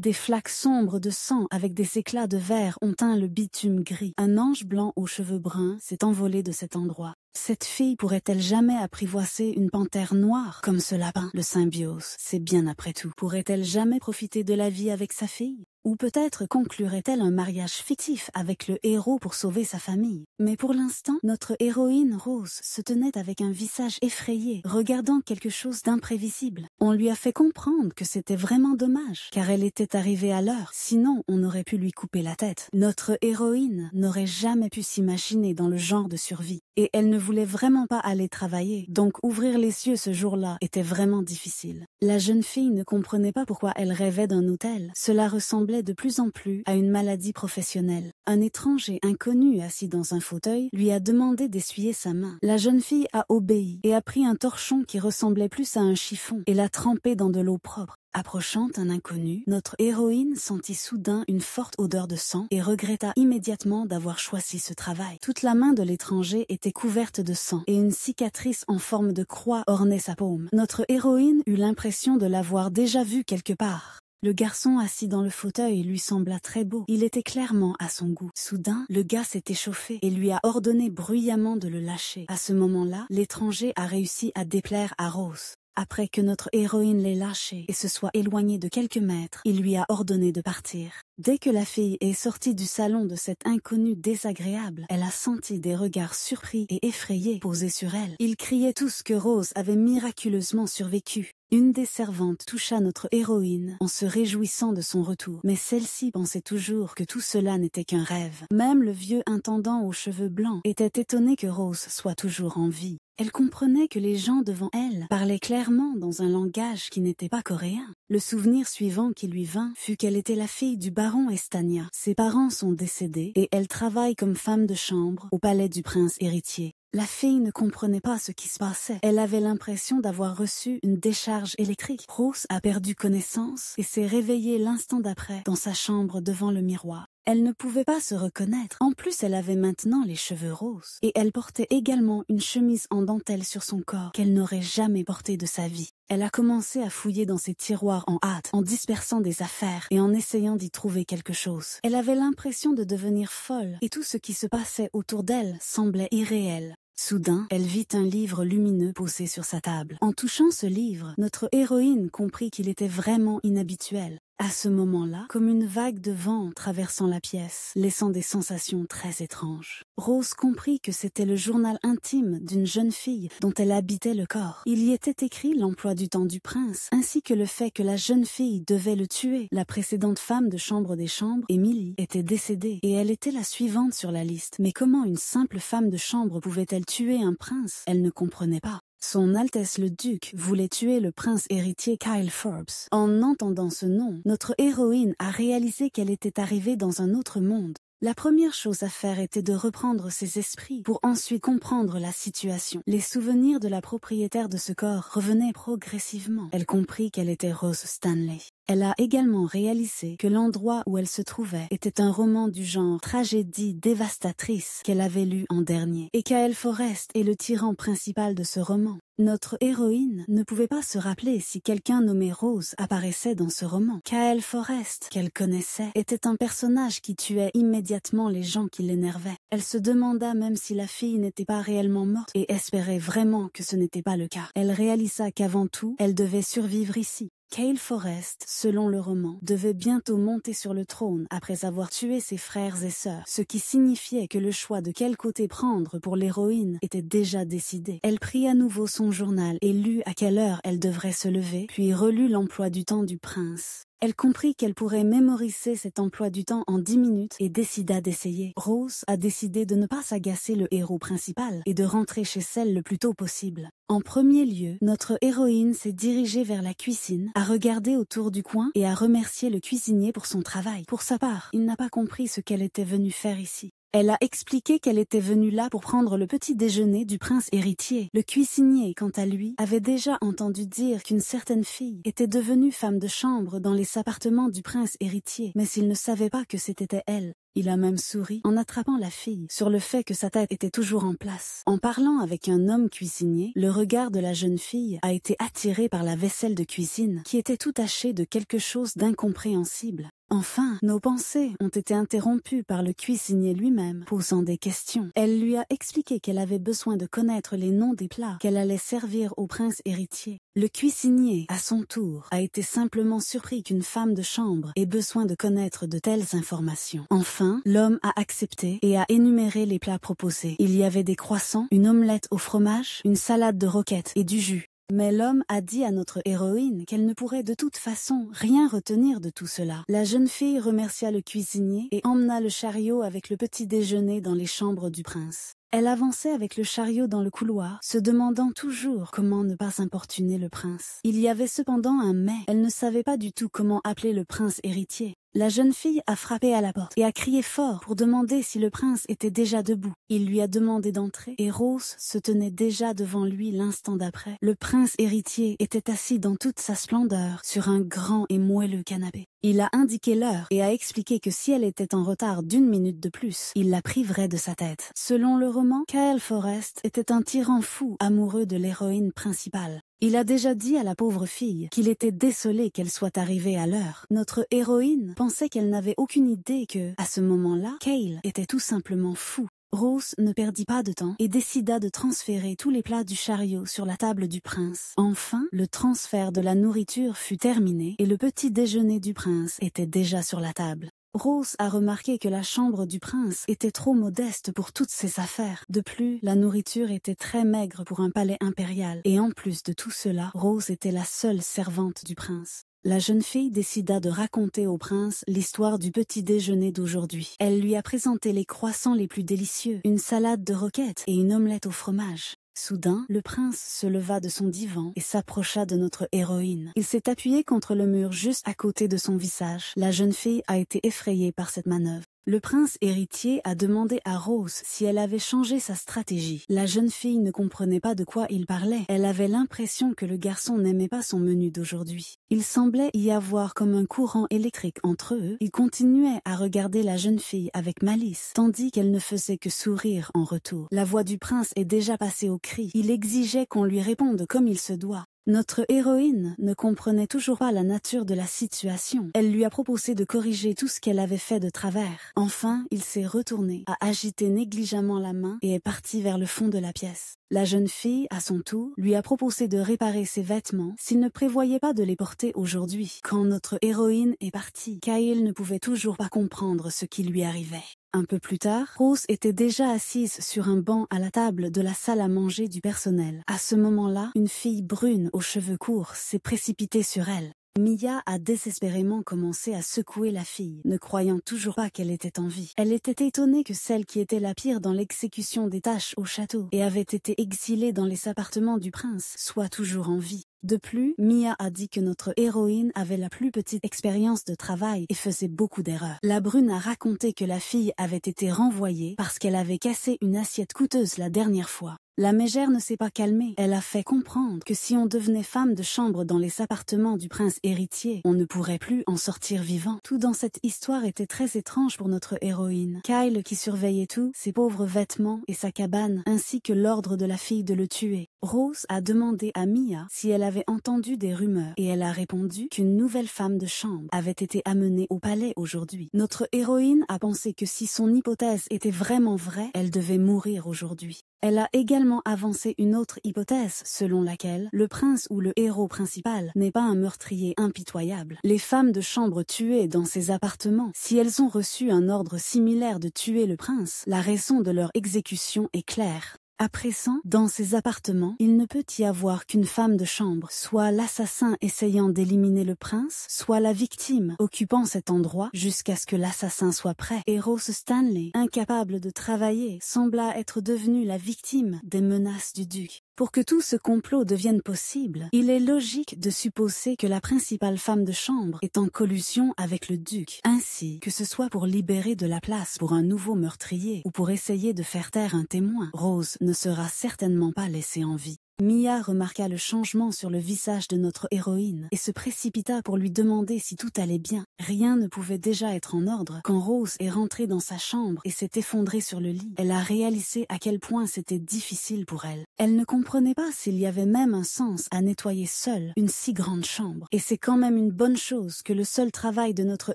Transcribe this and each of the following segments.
Des flaques sombres de sang avec des éclats de verre ont teint le bitume gris. Un ange blanc aux cheveux bruns s'est envolé de cet endroit. Cette fille pourrait-elle jamais apprivoiser une panthère noire comme ce lapin? Le symbiose, c'est bien après tout. Pourrait-elle jamais profiter de la vie avec sa fille? Ou peut-être conclurait-elle un mariage fictif avec le héros pour sauver sa famille. Mais pour l'instant, notre héroïne Rose se tenait avec un visage effrayé, regardant quelque chose d'imprévisible. On lui a fait comprendre que c'était vraiment dommage, car elle était arrivée à l'heure, sinon on aurait pu lui couper la tête. Notre héroïne n'aurait jamais pu s'imaginer dans le genre de survie. Et elle ne voulait vraiment pas aller travailler, donc ouvrir les yeux ce jour-là était vraiment difficile. La jeune fille ne comprenait pas pourquoi elle rêvait d'un hôtel. Cela ressemblait de plus en plus à une maladie professionnelle. Un étranger inconnu assis dans un fauteuil lui a demandé d'essuyer sa main. La jeune fille a obéi et a pris un torchon qui ressemblait plus à un chiffon et l'a trempé dans de l'eau propre. Approchant un inconnu, notre héroïne sentit soudain une forte odeur de sang et regretta immédiatement d'avoir choisi ce travail. Toute la main de l'étranger était couverte de sang et une cicatrice en forme de croix ornait sa paume. Notre héroïne eut l'impression de l'avoir déjà vu quelque part. Le garçon assis dans le fauteuil lui sembla très beau. Il était clairement à son goût. Soudain, le gars s'est échauffé et lui a ordonné bruyamment de le lâcher. À ce moment-là, l'étranger a réussi à déplaire à Rose. Après que notre héroïne l'ait lâché et se soit éloignée de quelques mètres, il lui a ordonné de partir. Dès que la fille est sortie du salon de cet inconnu désagréable, elle a senti des regards surpris et effrayés posés sur elle. Ils criaient tous que Rose avait miraculeusement survécu. Une des servantes toucha notre héroïne en se réjouissant de son retour, mais celle-ci pensait toujours que tout cela n'était qu'un rêve. Même le vieux intendant aux cheveux blancs était étonné que Rose soit toujours en vie. Elle comprenait que les gens devant elle parlaient clairement dans un langage qui n'était pas coréen. Le souvenir suivant qui lui vint fut qu'elle était la fille du baron Estania. Ses parents sont décédés et elle travaille comme femme de chambre au palais du prince héritier. La fille ne comprenait pas ce qui se passait. Elle avait l'impression d'avoir reçu une décharge électrique. Rose a perdu connaissance et s'est réveillée l'instant d'après dans sa chambre devant le miroir. Elle ne pouvait pas se reconnaître. En plus, elle avait maintenant les cheveux roses. Et elle portait également une chemise en dentelle sur son corps qu'elle n'aurait jamais portée de sa vie. Elle a commencé à fouiller dans ses tiroirs en hâte, en dispersant des affaires et en essayant d'y trouver quelque chose. Elle avait l'impression de devenir folle et tout ce qui se passait autour d'elle semblait irréel. Soudain, elle vit un livre lumineux posé sur sa table. En touchant ce livre, notre héroïne comprit qu'il était vraiment inhabituel. À ce moment-là, comme une vague de vent traversant la pièce, laissant des sensations très étranges. Rose comprit que c'était le journal intime d'une jeune fille dont elle habitait le corps. Il y était écrit l'emploi du temps du prince, ainsi que le fait que la jeune fille devait le tuer. La précédente femme de chambre des chambres, Émilie, était décédée et elle était la suivante sur la liste. Mais comment une simple femme de chambre pouvait-elle tuer un prince? Elle ne comprenait pas. Son Altesse le Duc voulait tuer le prince héritier Kyle Forbes. En entendant ce nom, notre héroïne a réalisé qu'elle était arrivée dans un autre monde. La première chose à faire était de reprendre ses esprits pour ensuite comprendre la situation. Les souvenirs de la propriétaire de ce corps revenaient progressivement. Elle comprit qu'elle était Rose Stanley. Elle a également réalisé que l'endroit où elle se trouvait était un roman du genre tragédie dévastatrice qu'elle avait lu en dernier. Et Kyle Forrest est le tyran principal de ce roman. Notre héroïne ne pouvait pas se rappeler si quelqu'un nommé Rose apparaissait dans ce roman. Kyle Forrest, qu'elle connaissait, était un personnage qui tuait immédiatement les gens qui l'énervaient. Elle se demanda même si la fille n'était pas réellement morte et espérait vraiment que ce n'était pas le cas. Elle réalisa qu'avant tout, elle devait survivre ici. Kyle Forrest, selon le roman, devait bientôt monter sur le trône après avoir tué ses frères et sœurs, ce qui signifiait que le choix de quel côté prendre pour l'héroïne était déjà décidé. Elle prit à nouveau son journal et lut à quelle heure elle devrait se lever, puis relut l'emploi du temps du prince. Elle comprit qu'elle pourrait mémoriser cet emploi du temps en 10 minutes et décida d'essayer. Rose a décidé de ne pas s'agacer le héros principal et de rentrer chez elle le plus tôt possible. En premier lieu, notre héroïne s'est dirigée vers la cuisine, a regardé autour du coin et a remercié le cuisinier pour son travail. Pour sa part, il n'a pas compris ce qu'elle était venue faire ici. Elle a expliqué qu'elle était venue là pour prendre le petit déjeuner du prince héritier. Le cuisinier, quant à lui, avait déjà entendu dire qu'une certaine fille était devenue femme de chambre dans les appartements du prince héritier, mais il ne savait pas que c'était elle. Il a même souri en attrapant la fille sur le fait que sa tête était toujours en place. En parlant avec un homme cuisinier, le regard de la jeune fille a été attiré par la vaisselle de cuisine qui était tout tachée de quelque chose d'incompréhensible. Enfin, nos pensées ont été interrompues par le cuisinier lui-même, posant des questions. Elle lui a expliqué qu'elle avait besoin de connaître les noms des plats qu'elle allait servir au prince héritier. Le cuisinier, à son tour, a été simplement surpris qu'une femme de chambre ait besoin de connaître de telles informations. Enfin, l'homme a accepté et a énuméré les plats proposés. Il y avait des croissants, une omelette au fromage, une salade de roquettes et du jus. Mais l'homme a dit à notre héroïne qu'elle ne pourrait de toute façon rien retenir de tout cela. La jeune fille remercia le cuisinier et emmena le chariot avec le petit déjeuner dans les chambres du prince. Elle avançait avec le chariot dans le couloir, se demandant toujours comment ne pas importuner le prince. Il y avait cependant un mais, elle ne savait pas du tout comment appeler le prince héritier. La jeune fille a frappé à la porte et a crié fort pour demander si le prince était déjà debout. Il lui a demandé d'entrer et Rose se tenait déjà devant lui l'instant d'après. Le prince héritier était assis dans toute sa splendeur sur un grand et moelleux canapé. Il a indiqué l'heure et a expliqué que si elle était en retard d'1 minute de plus, il la priverait de sa tête. Selon le roman, Kyle Forrest était un tyran fou amoureux de l'héroïne principale. Il a déjà dit à la pauvre fille qu'il était désolé qu'elle soit arrivée à l'heure. Notre héroïne pensait qu'elle n'avait aucune idée que, à ce moment-là, Kyle était tout simplement fou. Rose ne perdit pas de temps et décida de transférer tous les plats du chariot sur la table du prince. Enfin, le transfert de la nourriture fut terminé et le petit déjeuner du prince était déjà sur la table. Rose a remarqué que la chambre du prince était trop modeste pour toutes ses affaires. De plus, la nourriture était très maigre pour un palais impérial. Et en plus de tout cela, Rose était la seule servante du prince. La jeune fille décida de raconter au prince l'histoire du petit déjeuner d'aujourd'hui. Elle lui a présenté les croissants les plus délicieux, une salade de roquettes et une omelette au fromage. Soudain, le prince se leva de son divan et s'approcha de notre héroïne. Il s'est appuyé contre le mur juste à côté de son visage. La jeune fille a été effrayée par cette manœuvre. Le prince héritier a demandé à Rose si elle avait changé sa stratégie. La jeune fille ne comprenait pas de quoi il parlait. Elle avait l'impression que le garçon n'aimait pas son menu d'aujourd'hui. Il semblait y avoir comme un courant électrique entre eux. Il continuait à regarder la jeune fille avec malice, tandis qu'elle ne faisait que sourire en retour. La voix du prince est déjà passée au cri. Il exigeait qu'on lui réponde comme il se doit. Notre héroïne ne comprenait toujours pas la nature de la situation. Elle lui a proposé de corriger tout ce qu'elle avait fait de travers. Enfin, il s'est retourné, a agité négligemment la main et est parti vers le fond de la pièce. La jeune fille, à son tour, lui a proposé de réparer ses vêtements s'il ne prévoyait pas de les porter aujourd'hui. Quand notre héroïne est partie, Kyle ne pouvait toujours pas comprendre ce qui lui arrivait. Un peu plus tard, Rose était déjà assise sur un banc à la table de la salle à manger du personnel. À ce moment-là, une fille brune aux cheveux courts s'est précipitée sur elle. Mia a désespérément commencé à secouer la fille, ne croyant toujours pas qu'elle était en vie. Elle était étonnée que celle qui était la pire dans l'exécution des tâches au château et avait été exilée dans les appartements du prince soit toujours en vie. De plus, Mia a dit que notre héroïne avait la plus petite expérience de travail et faisait beaucoup d'erreurs. La brune a raconté que la fille avait été renvoyée parce qu'elle avait cassé une assiette coûteuse la dernière fois. La mégère ne s'est pas calmée. Elle a fait comprendre que si on devenait femme de chambre dans les appartements du prince héritier, on ne pourrait plus en sortir vivant. Tout dans cette histoire était très étrange pour notre héroïne. Kyle qui surveillait tout, ses pauvres vêtements et sa cabane, ainsi que l'ordre de la fille de le tuer. Rose a demandé à Mia si elle avait entendu des rumeurs et elle a répondu qu'une nouvelle femme de chambre avait été amenée au palais aujourd'hui. Notre héroïne a pensé que si son hypothèse était vraiment vraie, elle devait mourir aujourd'hui. Elle a également avancé une autre hypothèse selon laquelle le prince ou le héros principal n'est pas un meurtrier impitoyable. Les femmes de chambre tuées dans ces appartements, si elles ont reçu un ordre similaire de tuer le prince, la raison de leur exécution est claire. À présent, dans ces appartements, il ne peut y avoir qu'une femme de chambre, soit l'assassin essayant d'éliminer le prince, soit la victime occupant cet endroit jusqu'à ce que l'assassin soit prêt. Et Rose Stanley, incapable de travailler, sembla être devenue la victime des menaces du duc. Pour que tout ce complot devienne possible, il est logique de supposer que la principale femme de chambre est en collusion avec le duc, ainsi que ce soit pour libérer de la place pour un nouveau meurtrier ou pour essayer de faire taire un témoin. Rose ne sera certainement pas laissée en vie. Mia remarqua le changement sur le visage de notre héroïne et se précipita pour lui demander si tout allait bien. Rien ne pouvait déjà être en ordre quand Rose est rentrée dans sa chambre et s'est effondrée sur le lit. Elle a réalisé à quel point c'était difficile pour elle. Elle ne comprenait pas s'il y avait même un sens à nettoyer seule une si grande chambre. Et c'est quand même une bonne chose que le seul travail de notre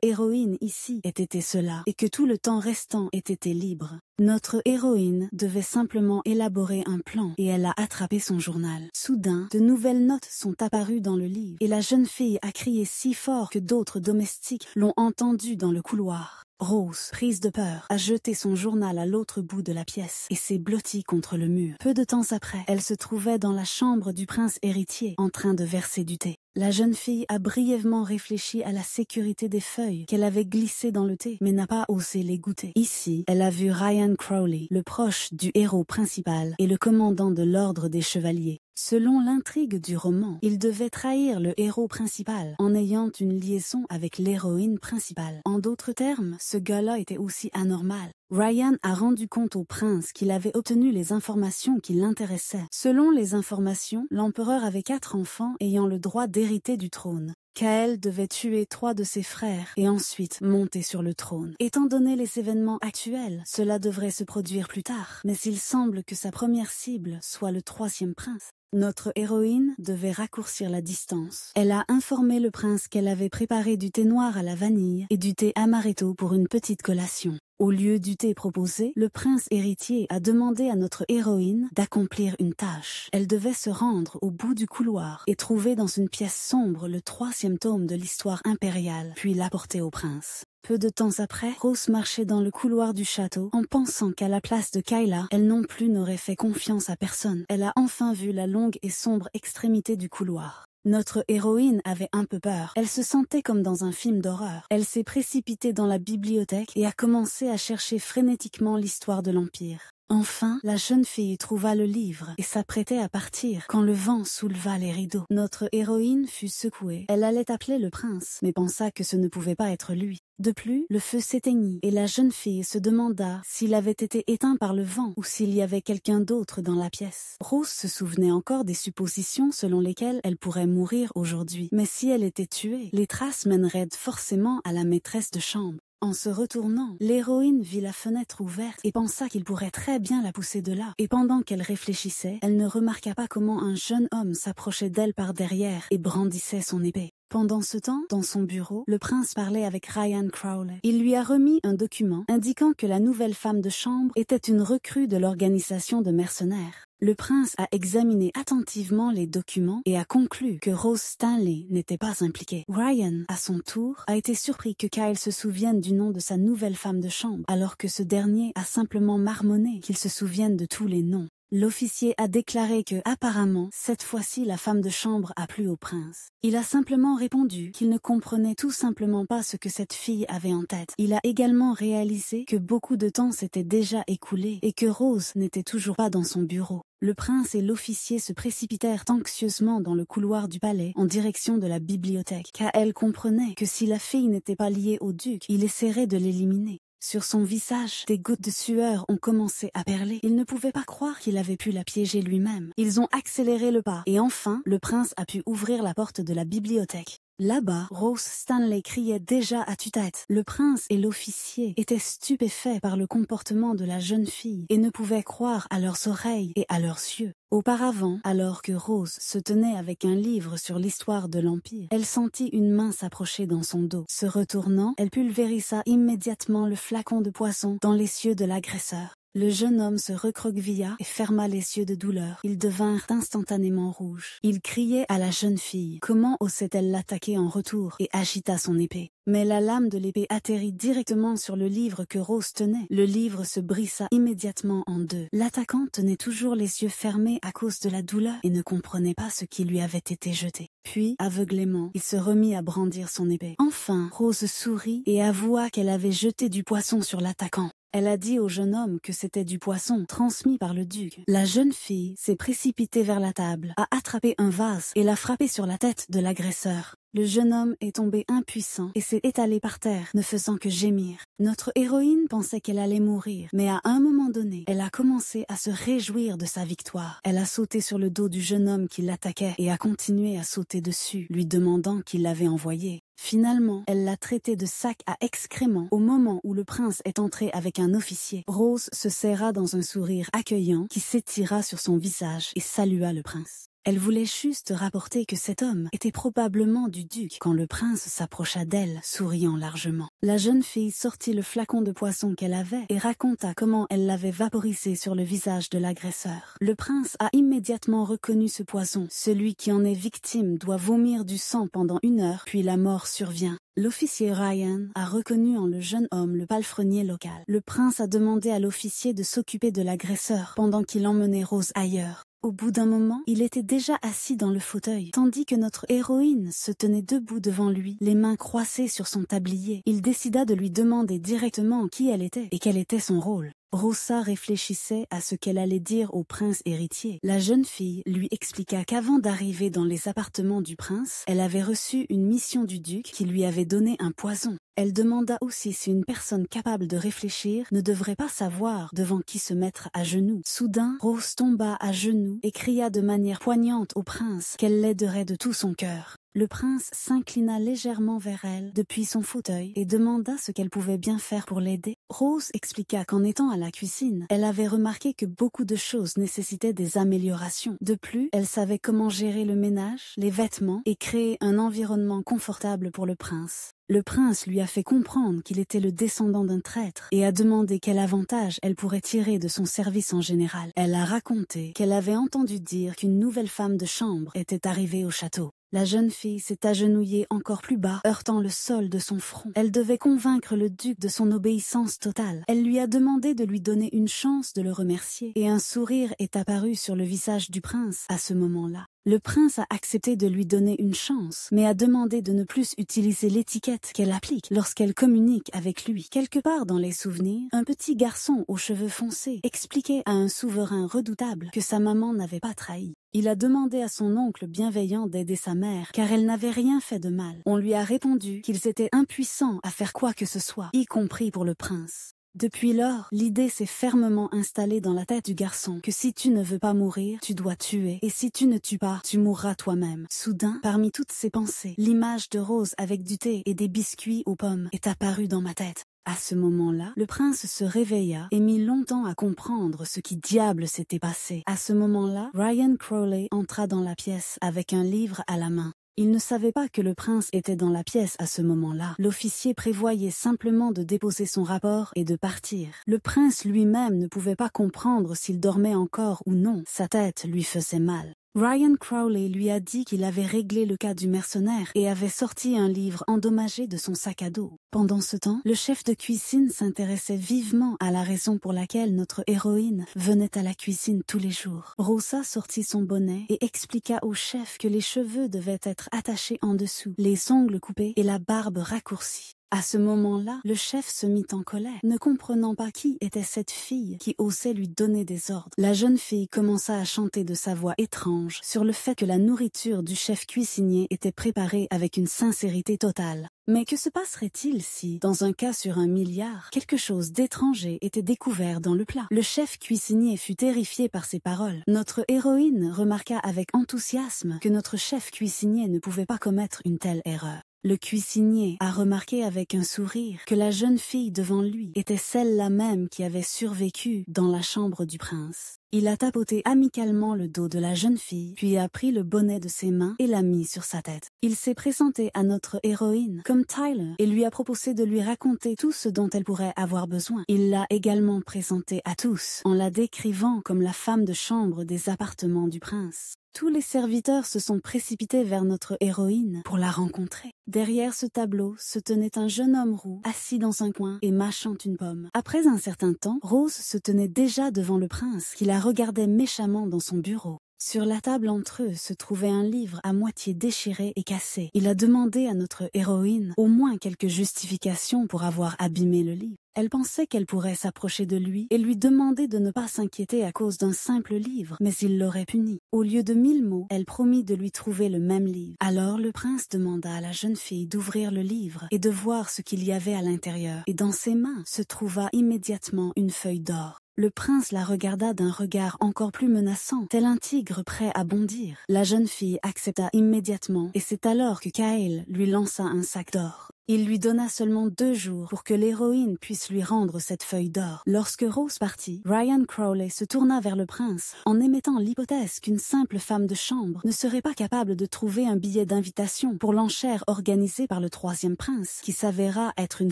héroïne ici ait été cela et que tout le temps restant ait été libre. Notre héroïne devait simplement élaborer un plan et elle a attrapé son journal. Soudain, de nouvelles notes sont apparues dans le livre et la jeune fille a crié si fort que d'autres domestiques l'ont entendue dans le couloir. Rose, prise de peur, a jeté son journal à l'autre bout de la pièce et s'est blottie contre le mur. Peu de temps après, elle se trouvait dans la chambre du prince héritier en train de verser du thé. La jeune fille a brièvement réfléchi à la sécurité des feuilles qu'elle avait glissées dans le thé, mais n'a pas osé les goûter. Ici, elle a vu Ryan Crowley, le proche du héros principal et le commandant de l'ordre des chevaliers. Selon l'intrigue du roman, il devait trahir le héros principal en ayant une liaison avec l'héroïne principale. En d'autres termes, ce gars-là était aussi anormal. Ryan a rendu compte au prince qu'il avait obtenu les informations qui l'intéressaient. Selon les informations, l'empereur avait 4 enfants ayant le droit d'hériter du trône. Kael devait tuer 3 de ses frères et ensuite monter sur le trône. Étant donné les événements actuels, cela devrait se produire plus tard, mais il semble que sa première cible soit le 3e prince. Notre héroïne devait raccourcir la distance. Elle a informé le prince qu'elle avait préparé du thé noir à la vanille et du thé amaretto pour une petite collation. Au lieu du thé proposé, le prince héritier a demandé à notre héroïne d'accomplir une tâche. Elle devait se rendre au bout du couloir et trouver dans une pièce sombre le 3e tome de l'histoire impériale, puis l'apporter au prince. Peu de temps après, Rose marchait dans le couloir du château en pensant qu'à la place de Kayla, elle non plus n'aurait fait confiance à personne. Elle a enfin vu la longue et sombre extrémité du couloir. Notre héroïne avait un peu peur. Elle se sentait comme dans un film d'horreur. Elle s'est précipitée dans la bibliothèque et a commencé à chercher frénétiquement l'histoire de l'Empire. Enfin, la jeune fille trouva le livre et s'apprêtait à partir quand le vent souleva les rideaux. Notre héroïne fut secouée. Elle allait appeler le prince, mais pensa que ce ne pouvait pas être lui. De plus, le feu s'éteignit et la jeune fille se demanda s'il avait été éteint par le vent ou s'il y avait quelqu'un d'autre dans la pièce. Rose se souvenait encore des suppositions selon lesquelles elle pourrait mourir aujourd'hui. Mais si elle était tuée, les traces mèneraient forcément à la maîtresse de chambre. En se retournant, l'héroïne vit la fenêtre ouverte et pensa qu'il pourrait très bien la pousser de là. Et pendant qu'elle réfléchissait, elle ne remarqua pas comment un jeune homme s'approchait d'elle par derrière et brandissait son épée. Pendant ce temps, dans son bureau, le prince parlait avec Ryan Crowley. Il lui a remis un document indiquant que la nouvelle femme de chambre était une recrue de l'organisation de mercenaires. Le prince a examiné attentivement les documents et a conclu que Rose Stanley n'était pas impliquée. Ryan, à son tour, a été surpris que Kyle se souvienne du nom de sa nouvelle femme de chambre, alors que ce dernier a simplement marmonné qu'il se souvienne de tous les noms. L'officier a déclaré que, apparemment, cette fois-ci la femme de chambre a plu au prince. Il a simplement répondu qu'il ne comprenait tout simplement pas ce que cette fille avait en tête. Il a également réalisé que beaucoup de temps s'était déjà écoulé et que Rose n'était toujours pas dans son bureau. Le prince et l'officier se précipitèrent anxieusement dans le couloir du palais en direction de la bibliothèque, car elle comprenait que si la fille n'était pas liée au duc, il essaierait de l'éliminer. Sur son visage, des gouttes de sueur ont commencé à perler. Il ne pouvait pas croire qu'il avait pu la piéger lui-même. Ils ont accéléré le pas, et enfin, le prince a pu ouvrir la porte de la bibliothèque. Là-bas, Rose Stanley criait déjà à tue-tête. Le prince et l'officier étaient stupéfaits par le comportement de la jeune fille et ne pouvaient croire à leurs oreilles et à leurs yeux. Auparavant, alors que Rose se tenait avec un livre sur l'histoire de l'Empire, elle sentit une main s'approcher dans son dos. Se retournant, elle pulvérisa immédiatement le flacon de poison dans les yeux de l'agresseur. Le jeune homme se recroquevilla et ferma les yeux de douleur. Ils devinrent instantanément rouges. Il criait à la jeune fille. Comment osait-elle l'attaquer en retour et agita son épée. Mais la lame de l'épée atterrit directement sur le livre que Rose tenait. Le livre se brisa immédiatement en deux. L'attaquant tenait toujours les yeux fermés à cause de la douleur et ne comprenait pas ce qui lui avait été jeté. Puis, aveuglément, il se remit à brandir son épée. Enfin, Rose sourit et avoua qu'elle avait jeté du poison sur l'attaquant. Elle a dit au jeune homme que c'était du poisson transmis par le duc. La jeune fille s'est précipitée vers la table, a attrapé un vase et l'a frappé sur la tête de l'agresseur. Le jeune homme est tombé impuissant et s'est étalé par terre, ne faisant que gémir. Notre héroïne pensait qu'elle allait mourir, mais à un moment donné, elle a commencé à se réjouir de sa victoire. Elle a sauté sur le dos du jeune homme qui l'attaquait et a continué à sauter dessus, lui demandant qui l'avait envoyé. Finalement, elle l'a traité de sac à excréments au moment où le prince est entré avec un officier. Rose se serra dans un sourire accueillant qui s'étira sur son visage et salua le prince. Elle voulait juste rapporter que cet homme était probablement du duc quand le prince s'approcha d'elle, souriant largement. La jeune fille sortit le flacon de poisson qu'elle avait et raconta comment elle l'avait vaporisé sur le visage de l'agresseur. Le prince a immédiatement reconnu ce poison. Celui qui en est victime doit vomir du sang pendant 1 heure, puis la mort survient. L'officier Ryan a reconnu en le jeune homme le palefrenier local. Le prince a demandé à l'officier de s'occuper de l'agresseur pendant qu'il emmenait Rose ailleurs. Au bout d'un moment, il était déjà assis dans le fauteuil, tandis que notre héroïne se tenait debout devant lui, les mains croisées sur son tablier. Il décida de lui demander directement qui elle était et quel était son rôle. Rosa réfléchissait à ce qu'elle allait dire au prince héritier. La jeune fille lui expliqua qu'avant d'arriver dans les appartements du prince, elle avait reçu une mission du duc qui lui avait donné un poison. Elle demanda aussi si une personne capable de réfléchir ne devrait pas savoir devant qui se mettre à genoux. Soudain, Rose tomba à genoux et cria de manière poignante au prince qu'elle l'aiderait de tout son cœur. Le prince s'inclina légèrement vers elle depuis son fauteuil et demanda ce qu'elle pouvait bien faire pour l'aider. Rose expliqua qu'en étant à la cuisine, elle avait remarqué que beaucoup de choses nécessitaient des améliorations. De plus, elle savait comment gérer le ménage, les vêtements et créer un environnement confortable pour le prince. Le prince lui a fait comprendre qu'il était le descendant d'un traître et a demandé quel avantage elle pourrait tirer de son service en général. Elle a raconté qu'elle avait entendu dire qu'une nouvelle femme de chambre était arrivée au château. La jeune fille s'est agenouillée encore plus bas, heurtant le sol de son front. Elle devait convaincre le duc de son obéissance totale. Elle lui a demandé de lui donner une chance de le remercier, et un sourire est apparu sur le visage du prince à ce moment-là. Le prince a accepté de lui donner une chance, mais a demandé de ne plus utiliser l'étiquette qu'elle applique lorsqu'elle communique avec lui. Quelque part dans les souvenirs, un petit garçon aux cheveux foncés expliquait à un souverain redoutable que sa maman n'avait pas trahi. Il a demandé à son oncle bienveillant d'aider sa mère, car elle n'avait rien fait de mal. On lui a répondu qu'ils étaient impuissants à faire quoi que ce soit, y compris pour le prince. Depuis lors, l'idée s'est fermement installée dans la tête du garçon que si tu ne veux pas mourir, tu dois tuer, et si tu ne tues pas, tu mourras toi-même. Soudain, parmi toutes ces pensées, l'image de Rose avec du thé et des biscuits aux pommes est apparue dans ma tête. À ce moment-là, le prince se réveilla et mit longtemps à comprendre ce qui diable s'était passé. À ce moment-là, Ryan Crowley entra dans la pièce avec un livre à la main. Il ne savait pas que le prince était dans la pièce à ce moment-là. L'officier prévoyait simplement de déposer son rapport et de partir. Le prince lui-même ne pouvait pas comprendre s'il dormait encore ou non. Sa tête lui faisait mal. Ryan Crowley lui a dit qu'il avait réglé le cas du mercenaire et avait sorti un livre endommagé de son sac à dos. Pendant ce temps, le chef de cuisine s'intéressait vivement à la raison pour laquelle notre héroïne venait à la cuisine tous les jours. Rosa sortit son bonnet et expliqua au chef que les cheveux devaient être attachés en dessous, les ongles coupés et la barbe raccourcie. À ce moment-là, le chef se mit en colère, ne comprenant pas qui était cette fille qui osait lui donner des ordres. La jeune fille commença à chanter de sa voix étrange sur le fait que la nourriture du chef cuisinier était préparée avec une sincérité totale. Mais que se passerait-il si, dans un cas sur 1 milliard, quelque chose d'étranger était découvert dans le plat? Le chef cuisinier fut terrifié par ces paroles. Notre héroïne remarqua avec enthousiasme que notre chef cuisinier ne pouvait pas commettre une telle erreur. Le cuisinier a remarqué avec un sourire que la jeune fille devant lui était celle-là même qui avait survécu dans la chambre du prince. Il a tapoté amicalement le dos de la jeune fille, puis a pris le bonnet de ses mains et l'a mis sur sa tête. Il s'est présenté à notre héroïne comme Tyler et lui a proposé de lui raconter tout ce dont elle pourrait avoir besoin. Il l'a également présentée à tous, en la décrivant comme la femme de chambre des appartements du prince. Tous les serviteurs se sont précipités vers notre héroïne pour la rencontrer. Derrière ce tableau se tenait un jeune homme roux, assis dans un coin et mâchant une pomme. Après un certain temps, Rose se tenait déjà devant le prince, qui la regardait méchamment dans son bureau. Sur la table entre eux se trouvait un livre à moitié déchiré et cassé. Il a demandé à notre héroïne au moins quelques justifications pour avoir abîmé le livre. Elle pensait qu'elle pourrait s'approcher de lui et lui demander de ne pas s'inquiéter à cause d'un simple livre, mais il l'aurait puni. Au lieu de 1000 mots, elle promit de lui trouver le même livre. Alors le prince demanda à la jeune fille d'ouvrir le livre et de voir ce qu'il y avait à l'intérieur. Et dans ses mains se trouva immédiatement une feuille d'or. Le prince la regarda d'un regard encore plus menaçant, tel un tigre prêt à bondir. La jeune fille accepta immédiatement et c'est alors que Kyle lui lança un sac d'or. Il lui donna seulement 2 jours pour que l'héroïne puisse lui rendre cette feuille d'or. Lorsque Rose partit, Ryan Crowley se tourna vers le prince en émettant l'hypothèse qu'une simple femme de chambre ne serait pas capable de trouver un billet d'invitation pour l'enchère organisée par le 3e prince, qui s'avéra être une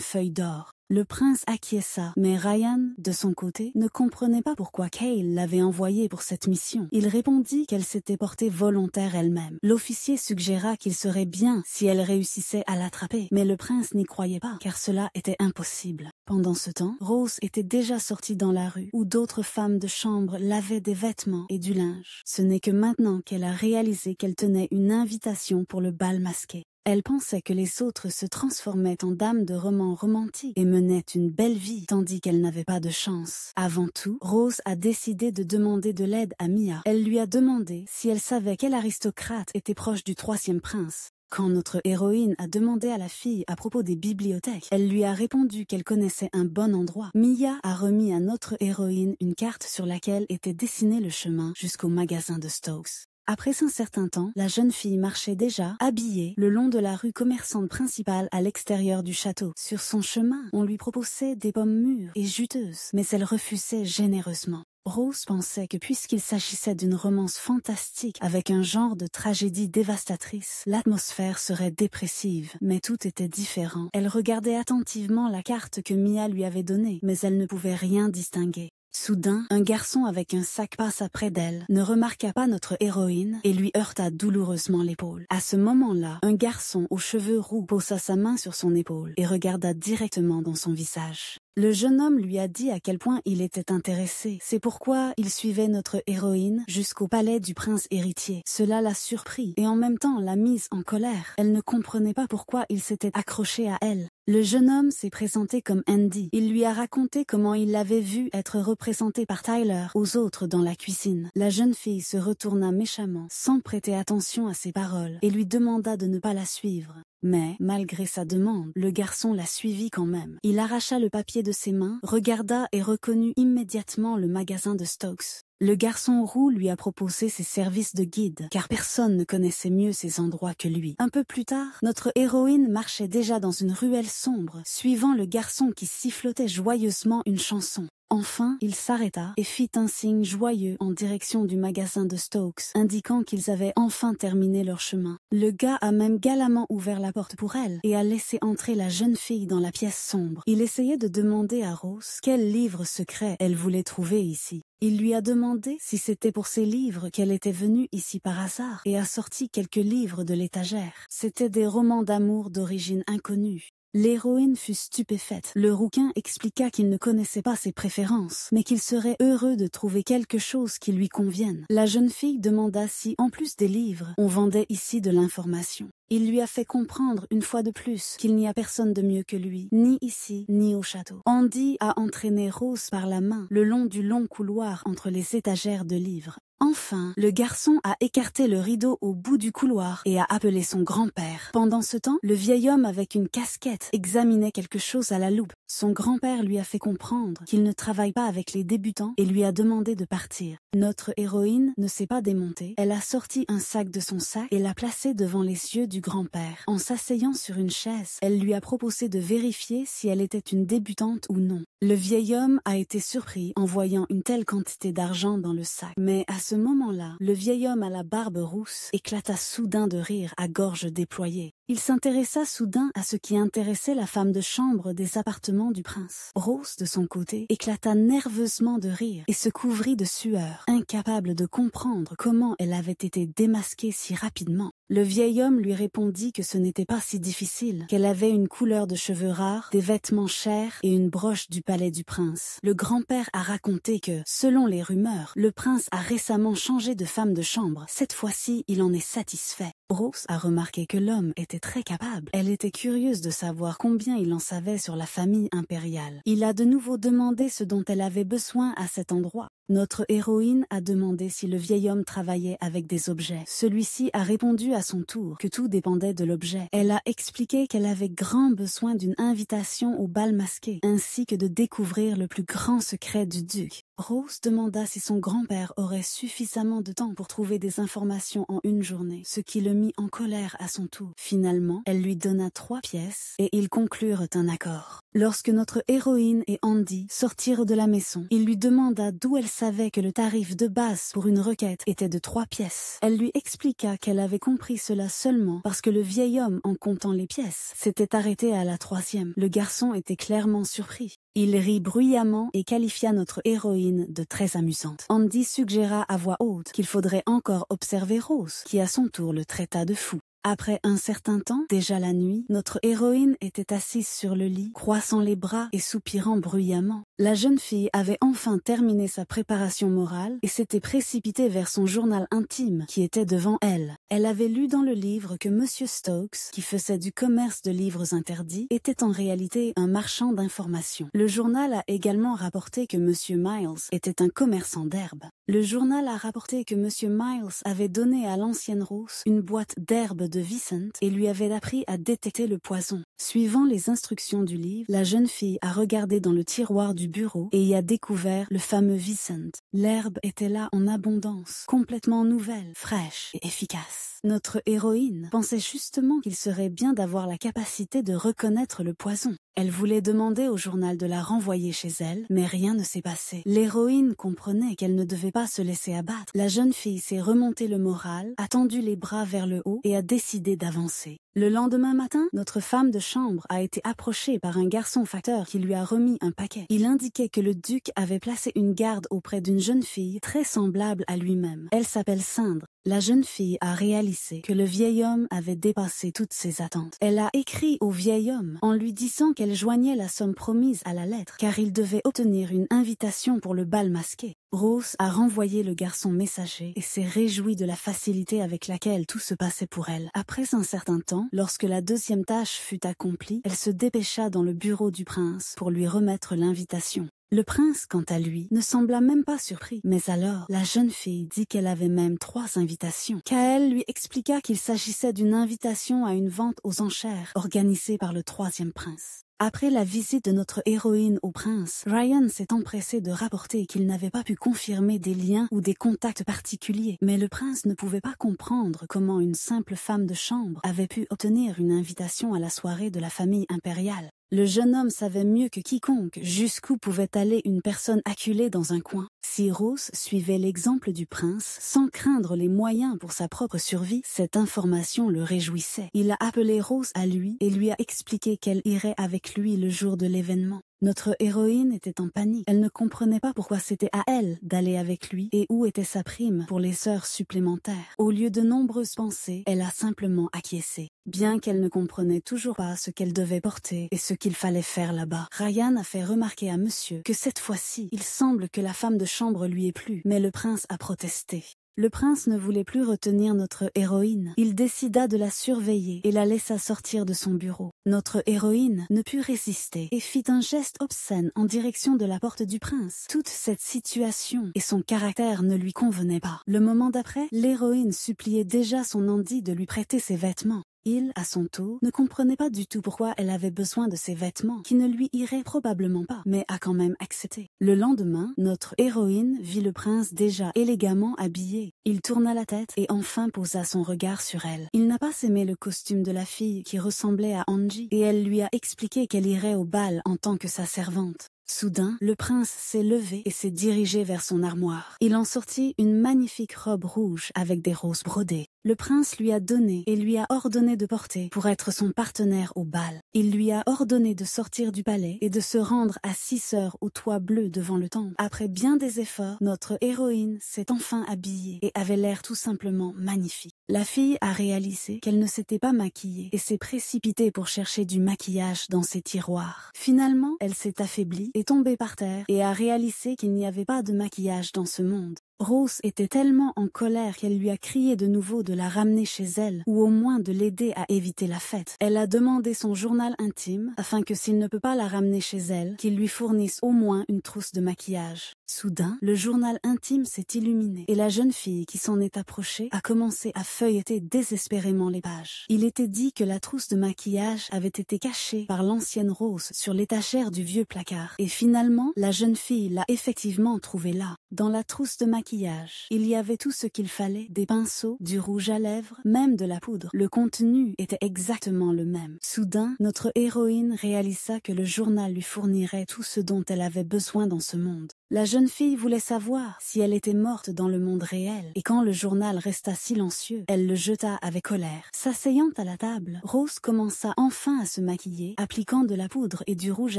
feuille d'or. Le prince acquiesça, mais Ryan, de son côté, ne comprenait pas pourquoi Kyle l'avait envoyée pour cette mission. Il répondit qu'elle s'était portée volontaire elle-même. L'officier suggéra qu'il serait bien si elle réussissait à l'attraper, mais le prince n'y croyait pas, car cela était impossible. Pendant ce temps, Rose était déjà sortie dans la rue, où d'autres femmes de chambre lavaient des vêtements et du linge. Ce n'est que maintenant qu'elle a réalisé qu'elle tenait une invitation pour le bal masqué. Elle pensait que les autres se transformaient en dames de romans romantiques et menaient une belle vie, tandis qu'elle n'avait pas de chance. Avant tout, Rose a décidé de demander de l'aide à Mia. Elle lui a demandé si elle savait quel aristocrate était proche du 3e prince. Quand notre héroïne a demandé à la fille à propos des bibliothèques, elle lui a répondu qu'elle connaissait un bon endroit. Mia a remis à notre héroïne une carte sur laquelle était dessiné le chemin jusqu'au magasin de Stokes. Après un certain temps, la jeune fille marchait déjà, habillée, le long de la rue commerçante principale à l'extérieur du château. Sur son chemin, on lui proposait des pommes mûres et juteuses, mais elle refusait généreusement. Rose pensait que puisqu'il s'agissait d'une romance fantastique avec un genre de tragédie dévastatrice, l'atmosphère serait dépressive, mais tout était différent. Elle regardait attentivement la carte que Mia lui avait donnée, mais elle ne pouvait rien distinguer. Soudain, un garçon avec un sac passa près d'elle, ne remarqua pas notre héroïne et lui heurta douloureusement l'épaule. À ce moment-là, un garçon aux cheveux roux posa sa main sur son épaule et regarda directement dans son visage. Le jeune homme lui a dit à quel point il était intéressé. C'est pourquoi il suivait notre héroïne jusqu'au palais du prince héritier. Cela l'a surpris et en même temps l'a mise en colère. Elle ne comprenait pas pourquoi il s'était accroché à elle. Le jeune homme s'est présenté comme Andy. Il lui a raconté comment il l'avait vu être représenté par Tyler aux autres dans la cuisine. La jeune fille se retourna méchamment, sans prêter attention à ses paroles, et lui demanda de ne pas la suivre. Mais, malgré sa demande, le garçon la suivit quand même. Il arracha le papier de ses mains, regarda et reconnut immédiatement le magasin de Stokes. Le garçon roux lui a proposé ses services de guide, car personne ne connaissait mieux ces endroits que lui. Un peu plus tard, notre héroïne marchait déjà dans une ruelle sombre, suivant le garçon qui sifflotait joyeusement une chanson. Enfin, il s'arrêta et fit un signe joyeux en direction du magasin de Stokes, indiquant qu'ils avaient enfin terminé leur chemin. Le gars a même galamment ouvert la porte pour elle et a laissé entrer la jeune fille dans la pièce sombre. Il essayait de demander à Rose quel livre secret elle voulait trouver ici. Il lui a demandé si c'était pour ces livres qu'elle était venue ici par hasard et a sorti quelques livres de l'étagère. C'étaient des romans d'amour d'origine inconnue. L'héroïne fut stupéfaite. Le rouquin expliqua qu'il ne connaissait pas ses préférences, mais qu'il serait heureux de trouver quelque chose qui lui convienne. La jeune fille demanda si, en plus des livres, on vendait ici de l'information. Il lui a fait comprendre une fois de plus qu'il n'y a personne de mieux que lui, ni ici, ni au château. Andy a entraîné Rose par la main le long du long couloir entre les étagères de livres. Enfin, le garçon a écarté le rideau au bout du couloir et a appelé son grand-père. Pendant ce temps, le vieil homme avec une casquette examinait quelque chose à la loupe. Son grand-père lui a fait comprendre qu'il ne travaille pas avec les débutants et lui a demandé de partir. Notre héroïne ne s'est pas démontée. Elle a sorti un sac de son sac et l'a placé devant les yeux du grand-père. En s'asseyant sur une chaise, elle lui a proposé de vérifier si elle était une débutante ou non. Le vieil homme a été surpris en voyant une telle quantité d'argent dans le sac. Mais à ce moment-là, le vieil homme à la barbe rousse éclata soudain de rire à gorge déployée. Il s'intéressa soudain à ce qui intéressait la femme de chambre des appartements du prince. Rose, de son côté, éclata nerveusement de rire et se couvrit de sueur, incapable de comprendre comment elle avait été démasquée si rapidement. Le vieil homme lui répondit que ce n'était pas si difficile, qu'elle avait une couleur de cheveux rare, des vêtements chers et une broche du palais du prince. Le grand-père a raconté que, selon les rumeurs, le prince a récemment changé de femme de chambre. Cette fois-ci, il en est satisfait. Rose a remarqué que l'homme était très capable. Elle était curieuse de savoir combien il en savait sur la famille impériale. Il a de nouveau demandé ce dont elle avait besoin à cet endroit. Notre héroïne a demandé si le vieil homme travaillait avec des objets. Celui-ci a répondu à son tour que tout dépendait de l'objet. Elle a expliqué qu'elle avait grand besoin d'une invitation au bal masqué, ainsi que de découvrir le plus grand secret du duc. Rose demanda si son grand-père aurait suffisamment de temps pour trouver des informations en une journée, ce qui le mit en colère à son tour. Finalement, elle lui donna 3 pièces et ils conclurent un accord. Lorsque notre héroïne et Andy sortirent de la maison, il lui demanda d'où elle savait que le tarif de base pour une requête était de 3 pièces. Elle lui expliqua qu'elle avait compris cela seulement parce que le vieil homme, en comptant les pièces, s'était arrêté à la 3e. Le garçon était clairement surpris. Il rit bruyamment et qualifia notre héroïne de très amusante. Andy suggéra à voix haute qu'il faudrait encore observer Rose, qui à son tour le traita de fou. Après un certain temps, déjà la nuit, notre héroïne était assise sur le lit, croisant les bras et soupirant bruyamment. La jeune fille avait enfin terminé sa préparation morale et s'était précipitée vers son journal intime qui était devant elle. Elle avait lu dans le livre que Monsieur Stokes, qui faisait du commerce de livres interdits, était en réalité un marchand d'informations. Le journal a également rapporté que Monsieur Miles était un commerçant d'herbes. Le journal a rapporté que Monsieur Miles avait donné à l'ancienne Rose une boîte d'herbes de Vicent et lui avait appris à détecter le poison. Suivant les instructions du livre, la jeune fille a regardé dans le tiroir du bureau et y a découvert le fameux Vicent. L'herbe était là en abondance, complètement nouvelle, fraîche et efficace. Notre héroïne pensait justement qu'il serait bien d'avoir la capacité de reconnaître le poison. Elle voulait demander au journal de la renvoyer chez elle, mais rien ne s'est passé. L'héroïne comprenait qu'elle ne devait pas se laisser abattre. La jeune fille s'est remontée le moral, a tendu les bras vers le haut et a décidé d'avancer. Le lendemain matin, notre femme de chambre a été approchée par un garçon facteur qui lui a remis un paquet. Il indiquait que le duc avait placé une garde auprès d'une jeune fille très semblable à lui-même. Elle s'appelle Cindre. La jeune fille a réalisé que le vieil homme avait dépassé toutes ses attentes. Elle a écrit au vieil homme en lui disant qu'elle joignait la somme promise à la lettre, car il devait obtenir une invitation pour le bal masqué. Rose a renvoyé le garçon messager et s'est réjouie de la facilité avec laquelle tout se passait pour elle. Après un certain temps, lorsque la 2e tâche fut accomplie, elle se dépêcha dans le bureau du prince pour lui remettre l'invitation. Le prince, quant à lui, ne sembla même pas surpris. Mais alors, la jeune fille dit qu'elle avait même 3 invitations. Kael lui expliqua qu'il s'agissait d'une invitation à une vente aux enchères organisée par le 3e prince. Après la visite de notre héroïne au prince, Ryan s'est empressé de rapporter qu'il n'avait pas pu confirmer des liens ou des contacts particuliers. Mais le prince ne pouvait pas comprendre comment une simple femme de chambre avait pu obtenir une invitation à la soirée de la famille impériale. Le jeune homme savait mieux que quiconque jusqu'où pouvait aller une personne acculée dans un coin. Si Rose suivait l'exemple du prince, sans craindre les moyens pour sa propre survie, cette information le réjouissait. Il a appelé Rose à lui et lui a expliqué qu'elle irait avec lui le jour de l'événement. Notre héroïne était en panique. Elle ne comprenait pas pourquoi c'était à elle d'aller avec lui et où était sa prime pour les heures supplémentaires. Au lieu de nombreuses pensées, elle a simplement acquiescé. Bien qu'elle ne comprenait toujours pas ce qu'elle devait porter et ce qu'il fallait faire là-bas. Ryan a fait remarquer à monsieur que cette fois-ci, il semble que la femme de chambre lui ait plu, mais le prince a protesté. Le prince ne voulait plus retenir notre héroïne. Il décida de la surveiller et la laissa sortir de son bureau. Notre héroïne ne put résister et fit un geste obscène en direction de la porte du prince. Toute cette situation et son caractère ne lui convenaient pas. Le moment d'après, l'héroïne suppliait déjà son Andy de lui prêter ses vêtements. Il, à son tour, ne comprenait pas du tout pourquoi elle avait besoin de ces vêtements, qui ne lui iraient probablement pas, mais a quand même accepté. Le lendemain, notre héroïne vit le prince déjà élégamment habillé. Il tourna la tête et enfin posa son regard sur elle. Il n'a pas aimé le costume de la fille qui ressemblait à Angie, et elle lui a expliqué qu'elle irait au bal en tant que sa servante. Soudain, le prince s'est levé et s'est dirigé vers son armoire. Il en sortit une magnifique robe rouge avec des roses brodées. Le prince lui a donné et lui a ordonné de porter pour être son partenaire au bal. Il lui a ordonné de sortir du palais et de se rendre à 6 heures au toit bleu devant le temple. Après bien des efforts, notre héroïne s'est enfin habillée et avait l'air tout simplement magnifique. La fille a réalisé qu'elle ne s'était pas maquillée et s'est précipitée pour chercher du maquillage dans ses tiroirs. Finalement, elle s'est affaiblie, est tombée par terre et a réalisé qu'il n'y avait pas de maquillage dans ce monde. Rose était tellement en colère qu'elle lui a crié de nouveau de la ramener chez elle, ou au moins de l'aider à éviter la fête. Elle a demandé son journal intime, afin que s'il ne peut pas la ramener chez elle, qu'il lui fournisse au moins une trousse de maquillage. Soudain, le journal intime s'est illuminé, et la jeune fille qui s'en est approchée a commencé à feuilleter désespérément les pages. Il était dit que la trousse de maquillage avait été cachée par l'ancienne Rose sur l'étagère du vieux placard, et finalement, la jeune fille l'a effectivement trouvée là. Dans la trousse de maquillage, il y avait tout ce qu'il fallait, des pinceaux, du rouge à lèvres, même de la poudre. Le contenu était exactement le même. Soudain, notre héroïne réalisa que le journal lui fournirait tout ce dont elle avait besoin dans ce monde. La jeune fille voulait savoir si elle était morte dans le monde réel, et quand le journal resta silencieux, elle le jeta avec colère. S'asseyant à la table, Rose commença enfin à se maquiller, appliquant de la poudre et du rouge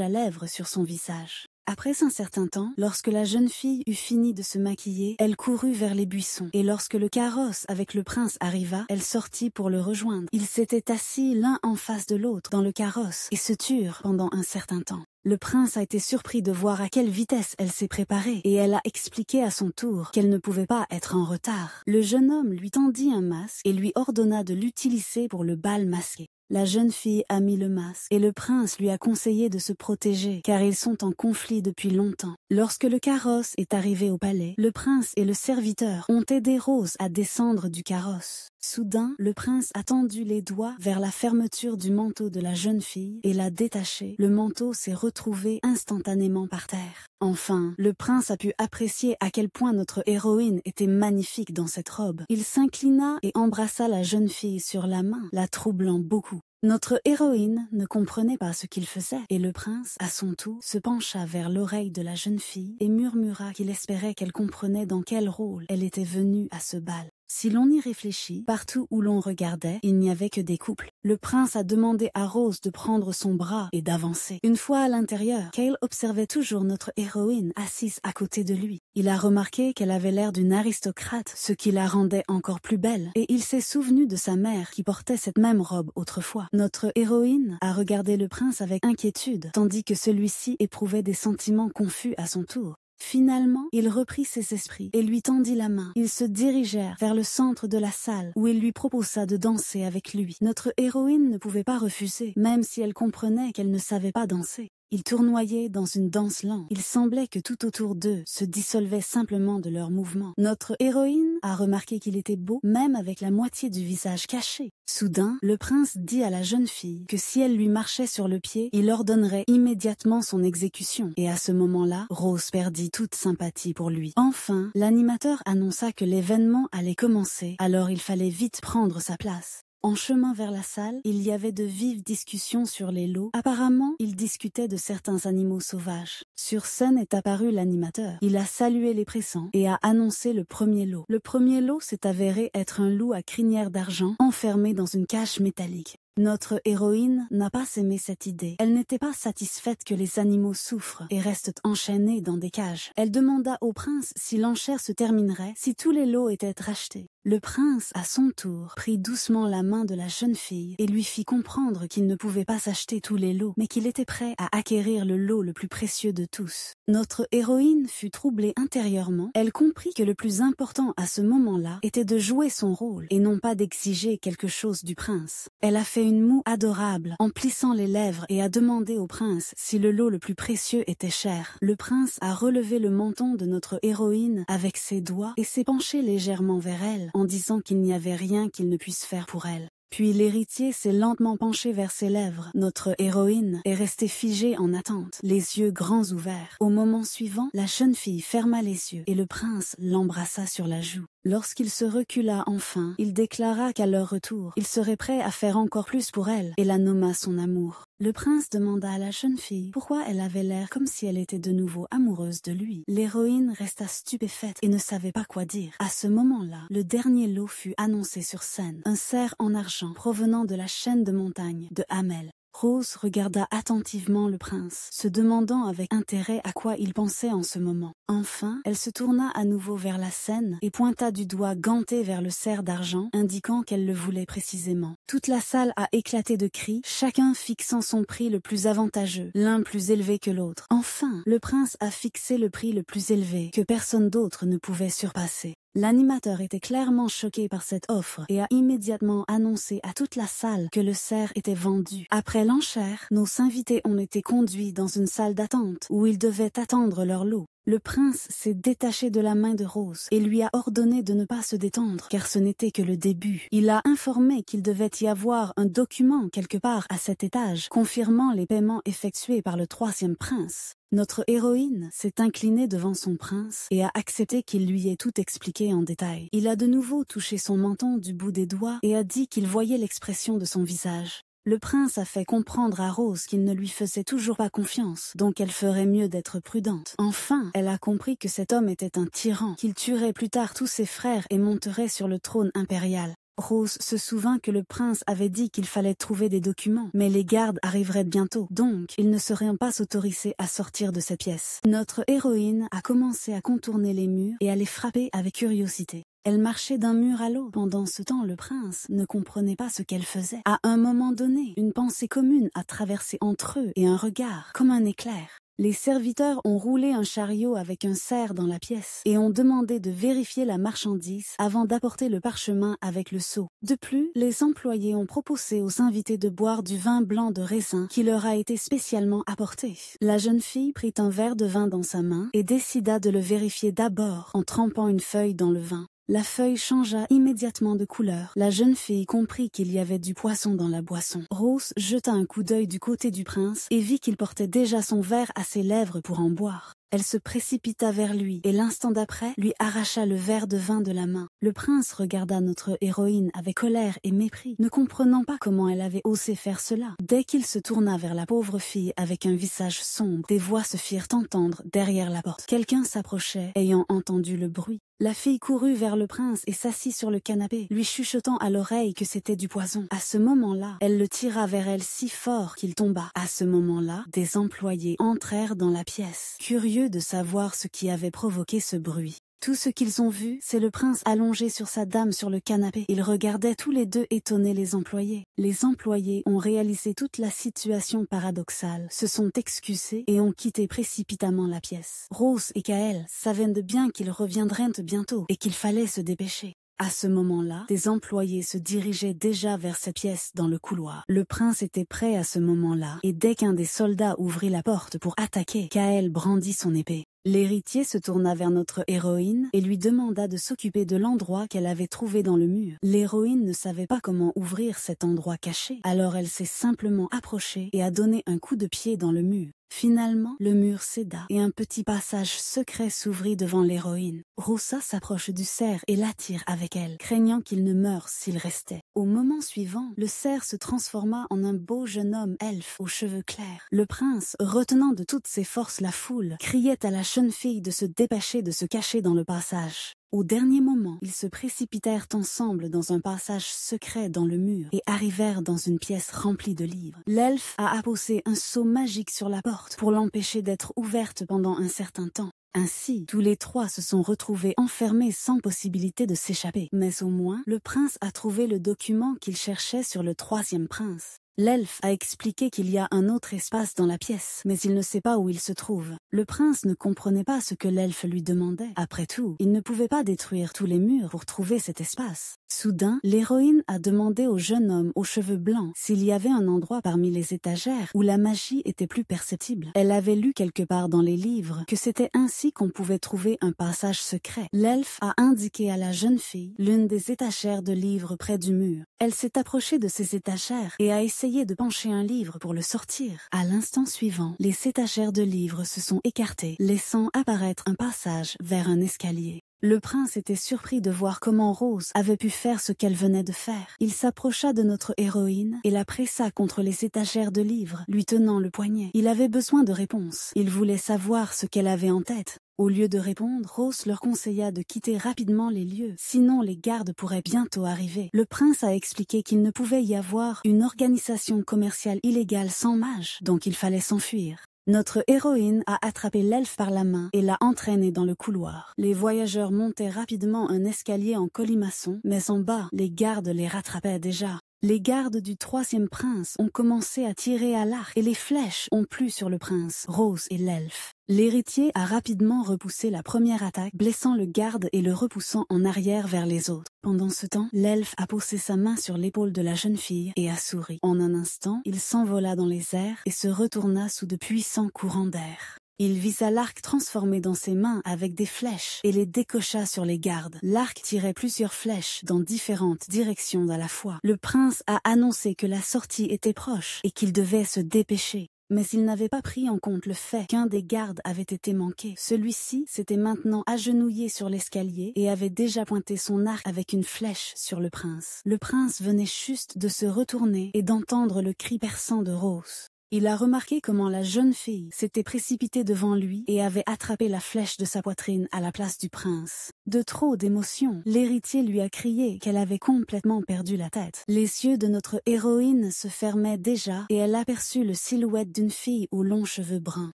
à lèvres sur son visage. Après un certain temps, lorsque la jeune fille eut fini de se maquiller, elle courut vers les buissons, et lorsque le carrosse avec le prince arriva, elle sortit pour le rejoindre. Ils s'étaient assis l'un en face de l'autre dans le carrosse, et se turent pendant un certain temps. Le prince a été surpris de voir à quelle vitesse elle s'est préparée, et elle a expliqué à son tour qu'elle ne pouvait pas être en retard. Le jeune homme lui tendit un masque et lui ordonna de l'utiliser pour le bal masqué. La jeune fille a mis le masque et le prince lui a conseillé de se protéger car ils sont en conflit depuis longtemps. Lorsque le carrosse est arrivé au palais, le prince et le serviteur ont aidé Rose à descendre du carrosse. Soudain, le prince a tendu les doigts vers la fermeture du manteau de la jeune fille et l'a détaché. Le manteau s'est retrouvé instantanément par terre. Enfin, le prince a pu apprécier à quel point notre héroïne était magnifique dans cette robe. Il s'inclina et embrassa la jeune fille sur la main, la troublant beaucoup. Notre héroïne ne comprenait pas ce qu'il faisait, et le prince, à son tour, se pencha vers l'oreille de la jeune fille et murmura qu'il espérait qu'elle comprenait dans quel rôle elle était venue à ce bal. Si l'on y réfléchit, partout où l'on regardait, il n'y avait que des couples. Le prince a demandé à Rose de prendre son bras et d'avancer. Une fois à l'intérieur, Cale observait toujours notre héroïne assise à côté de lui. Il a remarqué qu'elle avait l'air d'une aristocrate, ce qui la rendait encore plus belle, et il s'est souvenu de sa mère qui portait cette même robe autrefois. Notre héroïne a regardé le prince avec inquiétude, tandis que celui-ci éprouvait des sentiments confus à son tour. Finalement, il reprit ses esprits et lui tendit la main. Ils se dirigèrent vers le centre de la salle où il lui proposa de danser avec lui. Notre héroïne ne pouvait pas refuser, même si elle comprenait qu'elle ne savait pas danser. Ils tournoyaient dans une danse lente. Il semblait que tout autour d'eux se dissolvait simplement de leurs mouvements. Notre héroïne a remarqué qu'il était beau, même avec la moitié du visage caché. Soudain, le prince dit à la jeune fille que si elle lui marchait sur le pied, il ordonnerait immédiatement son exécution. Et à ce moment-là, Rose perdit toute sympathie pour lui. Enfin, l'animateur annonça que l'événement allait commencer, alors il fallait vite prendre sa place. En chemin vers la salle, il y avait de vives discussions sur les lots. Apparemment, ils discutaient de certains animaux sauvages. Sur scène est apparu l'animateur. Il a salué les pressants et a annoncé le premier lot. Le premier lot s'est avéré être un loup à crinière d'argent enfermé dans une cage métallique. Notre héroïne n'a pas aimé cette idée. Elle n'était pas satisfaite que les animaux souffrent et restent enchaînés dans des cages. Elle demanda au prince si l'enchère se terminerait si tous les lots étaient rachetés. Le prince, à son tour, prit doucement la main de la jeune fille et lui fit comprendre qu'il ne pouvait pas acheter tous les lots, mais qu'il était prêt à acquérir le lot le plus précieux de tous. Notre héroïne fut troublée intérieurement. Elle comprit que le plus important à ce moment-là était de jouer son rôle et non pas d'exiger quelque chose du prince. Elle a fait une moue adorable en plissant les lèvres et a demandé au prince si le lot le plus précieux était cher. Le prince a relevé le menton de notre héroïne avec ses doigts et s'est penché légèrement vers elle en disant qu'il n'y avait rien qu'il ne puisse faire pour elle. Puis l'héritier s'est lentement penché vers ses lèvres. Notre héroïne est restée figée en attente, les yeux grands ouverts. Au moment suivant, la jeune fille ferma les yeux et le prince l'embrassa sur la joue. Lorsqu'il se recula enfin, il déclara qu'à leur retour, il serait prêt à faire encore plus pour elle, et la nomma son amour. Le prince demanda à la jeune fille pourquoi elle avait l'air comme si elle était de nouveau amoureuse de lui. L'héroïne resta stupéfaite et ne savait pas quoi dire. À ce moment-là, le dernier lot fut annoncé sur scène, un cerf en argent provenant de la chaîne de montagne de Hamel. Rose regarda attentivement le prince, se demandant avec intérêt à quoi il pensait en ce moment. Enfin, elle se tourna à nouveau vers la scène et pointa du doigt ganté vers le cerf d'argent, indiquant qu'elle le voulait précisément. Toute la salle a éclaté de cris, chacun fixant son prix le plus avantageux, l'un plus élevé que l'autre. Enfin, le prince a fixé le prix le plus élevé, que personne d'autre ne pouvait surpasser. L'animateur était clairement choqué par cette offre et a immédiatement annoncé à toute la salle que le cerf était vendu. Après l'enchère, nos invités ont été conduits dans une salle d'attente où ils devaient attendre leur lot. Le prince s'est détaché de la main de Rose et lui a ordonné de ne pas se détendre car ce n'était que le début. Il a informé qu'il devait y avoir un document quelque part à cet étage confirmant les paiements effectués par le troisième prince. Notre héroïne s'est inclinée devant son prince et a accepté qu'il lui ait tout expliqué en détail. Il a de nouveau touché son menton du bout des doigts et a dit qu'il voyait l'expression de son visage. Le prince a fait comprendre à Rose qu'il ne lui faisait toujours pas confiance, donc elle ferait mieux d'être prudente. Enfin, elle a compris que cet homme était un tyran, qu'il tuerait plus tard tous ses frères et monterait sur le trône impérial. Rose se souvint que le prince avait dit qu'il fallait trouver des documents, mais les gardes arriveraient bientôt, donc ils ne seraient pas autorisés à sortir de ces pièces. Notre héroïne a commencé à contourner les murs et à les frapper avec curiosité. Elle marchait d'un mur à l'autre. Pendant ce temps, le prince ne comprenait pas ce qu'elle faisait. À un moment donné, une pensée commune a traversé entre eux et un regard, comme un éclair. Les serviteurs ont roulé un chariot avec un cerf dans la pièce et ont demandé de vérifier la marchandise avant d'apporter le parchemin avec le sceau. De plus, les employés ont proposé aux invités de boire du vin blanc de raisin qui leur a été spécialement apporté. La jeune fille prit un verre de vin dans sa main et décida de le vérifier d'abord en trempant une feuille dans le vin. La feuille changea immédiatement de couleur. La jeune fille comprit qu'il y avait du poisson dans la boisson. Rose jeta un coup d'œil du côté du prince et vit qu'il portait déjà son verre à ses lèvres pour en boire. Elle se précipita vers lui et l'instant d'après lui arracha le verre de vin de la main. Le prince regarda notre héroïne avec colère et mépris, ne comprenant pas comment elle avait osé faire cela. Dès qu'il se tourna vers la pauvre fille avec un visage sombre, des voix se firent entendre derrière la porte. Quelqu'un s'approchait, ayant entendu le bruit. La fille courut vers le prince et s'assit sur le canapé, lui chuchotant à l'oreille que c'était du poison. À ce moment-là, elle le tira vers elle si fort qu'il tomba. À ce moment-là, des employés entrèrent dans la pièce, curieux de savoir ce qui avait provoqué ce bruit. Tout ce qu'ils ont vu, c'est le prince allongé sur sa dame sur le canapé. Ils regardaient tous les deux étonnés les employés. Les employés ont réalisé toute la situation paradoxale, se sont excusés et ont quitté précipitamment la pièce. Rose et Kael savaient de bien qu'ils reviendraient bientôt et qu'il fallait se dépêcher. À ce moment-là, des employés se dirigeaient déjà vers cette pièce dans le couloir. Le prince était prêt à ce moment-là, et dès qu'un des soldats ouvrit la porte pour attaquer, Kael brandit son épée. L'héritier se tourna vers notre héroïne et lui demanda de s'occuper de l'endroit qu'elle avait trouvé dans le mur. L'héroïne ne savait pas comment ouvrir cet endroit caché, alors elle s'est simplement approchée et a donné un coup de pied dans le mur. Finalement, le mur céda et un petit passage secret s'ouvrit devant l'héroïne. Roussa s'approche du cerf et l'attire avec elle, craignant qu'il ne meure s'il restait. Au moment suivant, le cerf se transforma en un beau jeune homme elfe aux cheveux clairs. Le prince, retenant de toutes ses forces la foule, criait à la jeune fille de se dépêcher de se cacher dans le passage. Au dernier moment, ils se précipitèrent ensemble dans un passage secret dans le mur et arrivèrent dans une pièce remplie de livres. L'elfe a apposé un sceau magique sur la porte pour l'empêcher d'être ouverte pendant un certain temps. Ainsi, tous les trois se sont retrouvés enfermés sans possibilité de s'échapper. Mais au moins, le prince a trouvé le document qu'il cherchait sur le troisième prince. L'elfe a expliqué qu'il y a un autre espace dans la pièce, mais il ne sait pas où il se trouve. Le prince ne comprenait pas ce que l'elfe lui demandait. Après tout, il ne pouvait pas détruire tous les murs pour trouver cet espace. Soudain, l'héroïne a demandé au jeune homme aux cheveux blancs s'il y avait un endroit parmi les étagères où la magie était plus perceptible. Elle avait lu quelque part dans les livres que c'était ainsi qu'on pouvait trouver un passage secret. L'elfe a indiqué à la jeune fille l'une des étagères de livres près du mur. Elle s'est approchée de ces étagères et a essayé de pencher un livre pour le sortir. À l'instant suivant, les étagères de livres se sont écartées, laissant apparaître un passage vers un escalier. Le prince était surpris de voir comment Rose avait pu faire ce qu'elle venait de faire. Il s'approcha de notre héroïne et la pressa contre les étagères de livres, lui tenant le poignet. Il avait besoin de réponses. Il voulait savoir ce qu'elle avait en tête. Au lieu de répondre, Rose leur conseilla de quitter rapidement les lieux, sinon les gardes pourraient bientôt arriver. Le prince a expliqué qu'il ne pouvait y avoir une organisation commerciale illégale sans mages, donc il fallait s'enfuir. Notre héroïne a attrapé l'elfe par la main et l'a entraîné dans le couloir. Les voyageurs montaient rapidement un escalier en colimaçon, mais en bas, les gardes les rattrapaient déjà. Les gardes du 3e prince ont commencé à tirer à l'arc et les flèches ont plu sur le prince, Rose et l'elfe. L'héritier a rapidement repoussé la première attaque, blessant le garde et le repoussant en arrière vers les autres. Pendant ce temps, l'elfe a posé sa main sur l'épaule de la jeune fille et a souri. En un instant, il s'envola dans les airs et se retourna sous de puissants courants d'air. Il visa l'arc transformé dans ses mains avec des flèches et les décocha sur les gardes. L'arc tirait plusieurs flèches dans différentes directions à la fois. Le prince a annoncé que la sortie était proche et qu'il devait se dépêcher. Mais il n'avait pas pris en compte le fait qu'un des gardes avait été manqué. Celui-ci s'était maintenant agenouillé sur l'escalier et avait déjà pointé son arc avec une flèche sur le prince. Le prince venait juste de se retourner et d'entendre le cri perçant de Rose. Il a remarqué comment la jeune fille s'était précipitée devant lui et avait attrapé la flèche de sa poitrine à la place du prince. De trop d'émotion, l'héritier lui a crié qu'elle avait complètement perdu la tête. Les yeux de notre héroïne se fermaient déjà et elle aperçut le silhouette d'une fille aux longs cheveux bruns.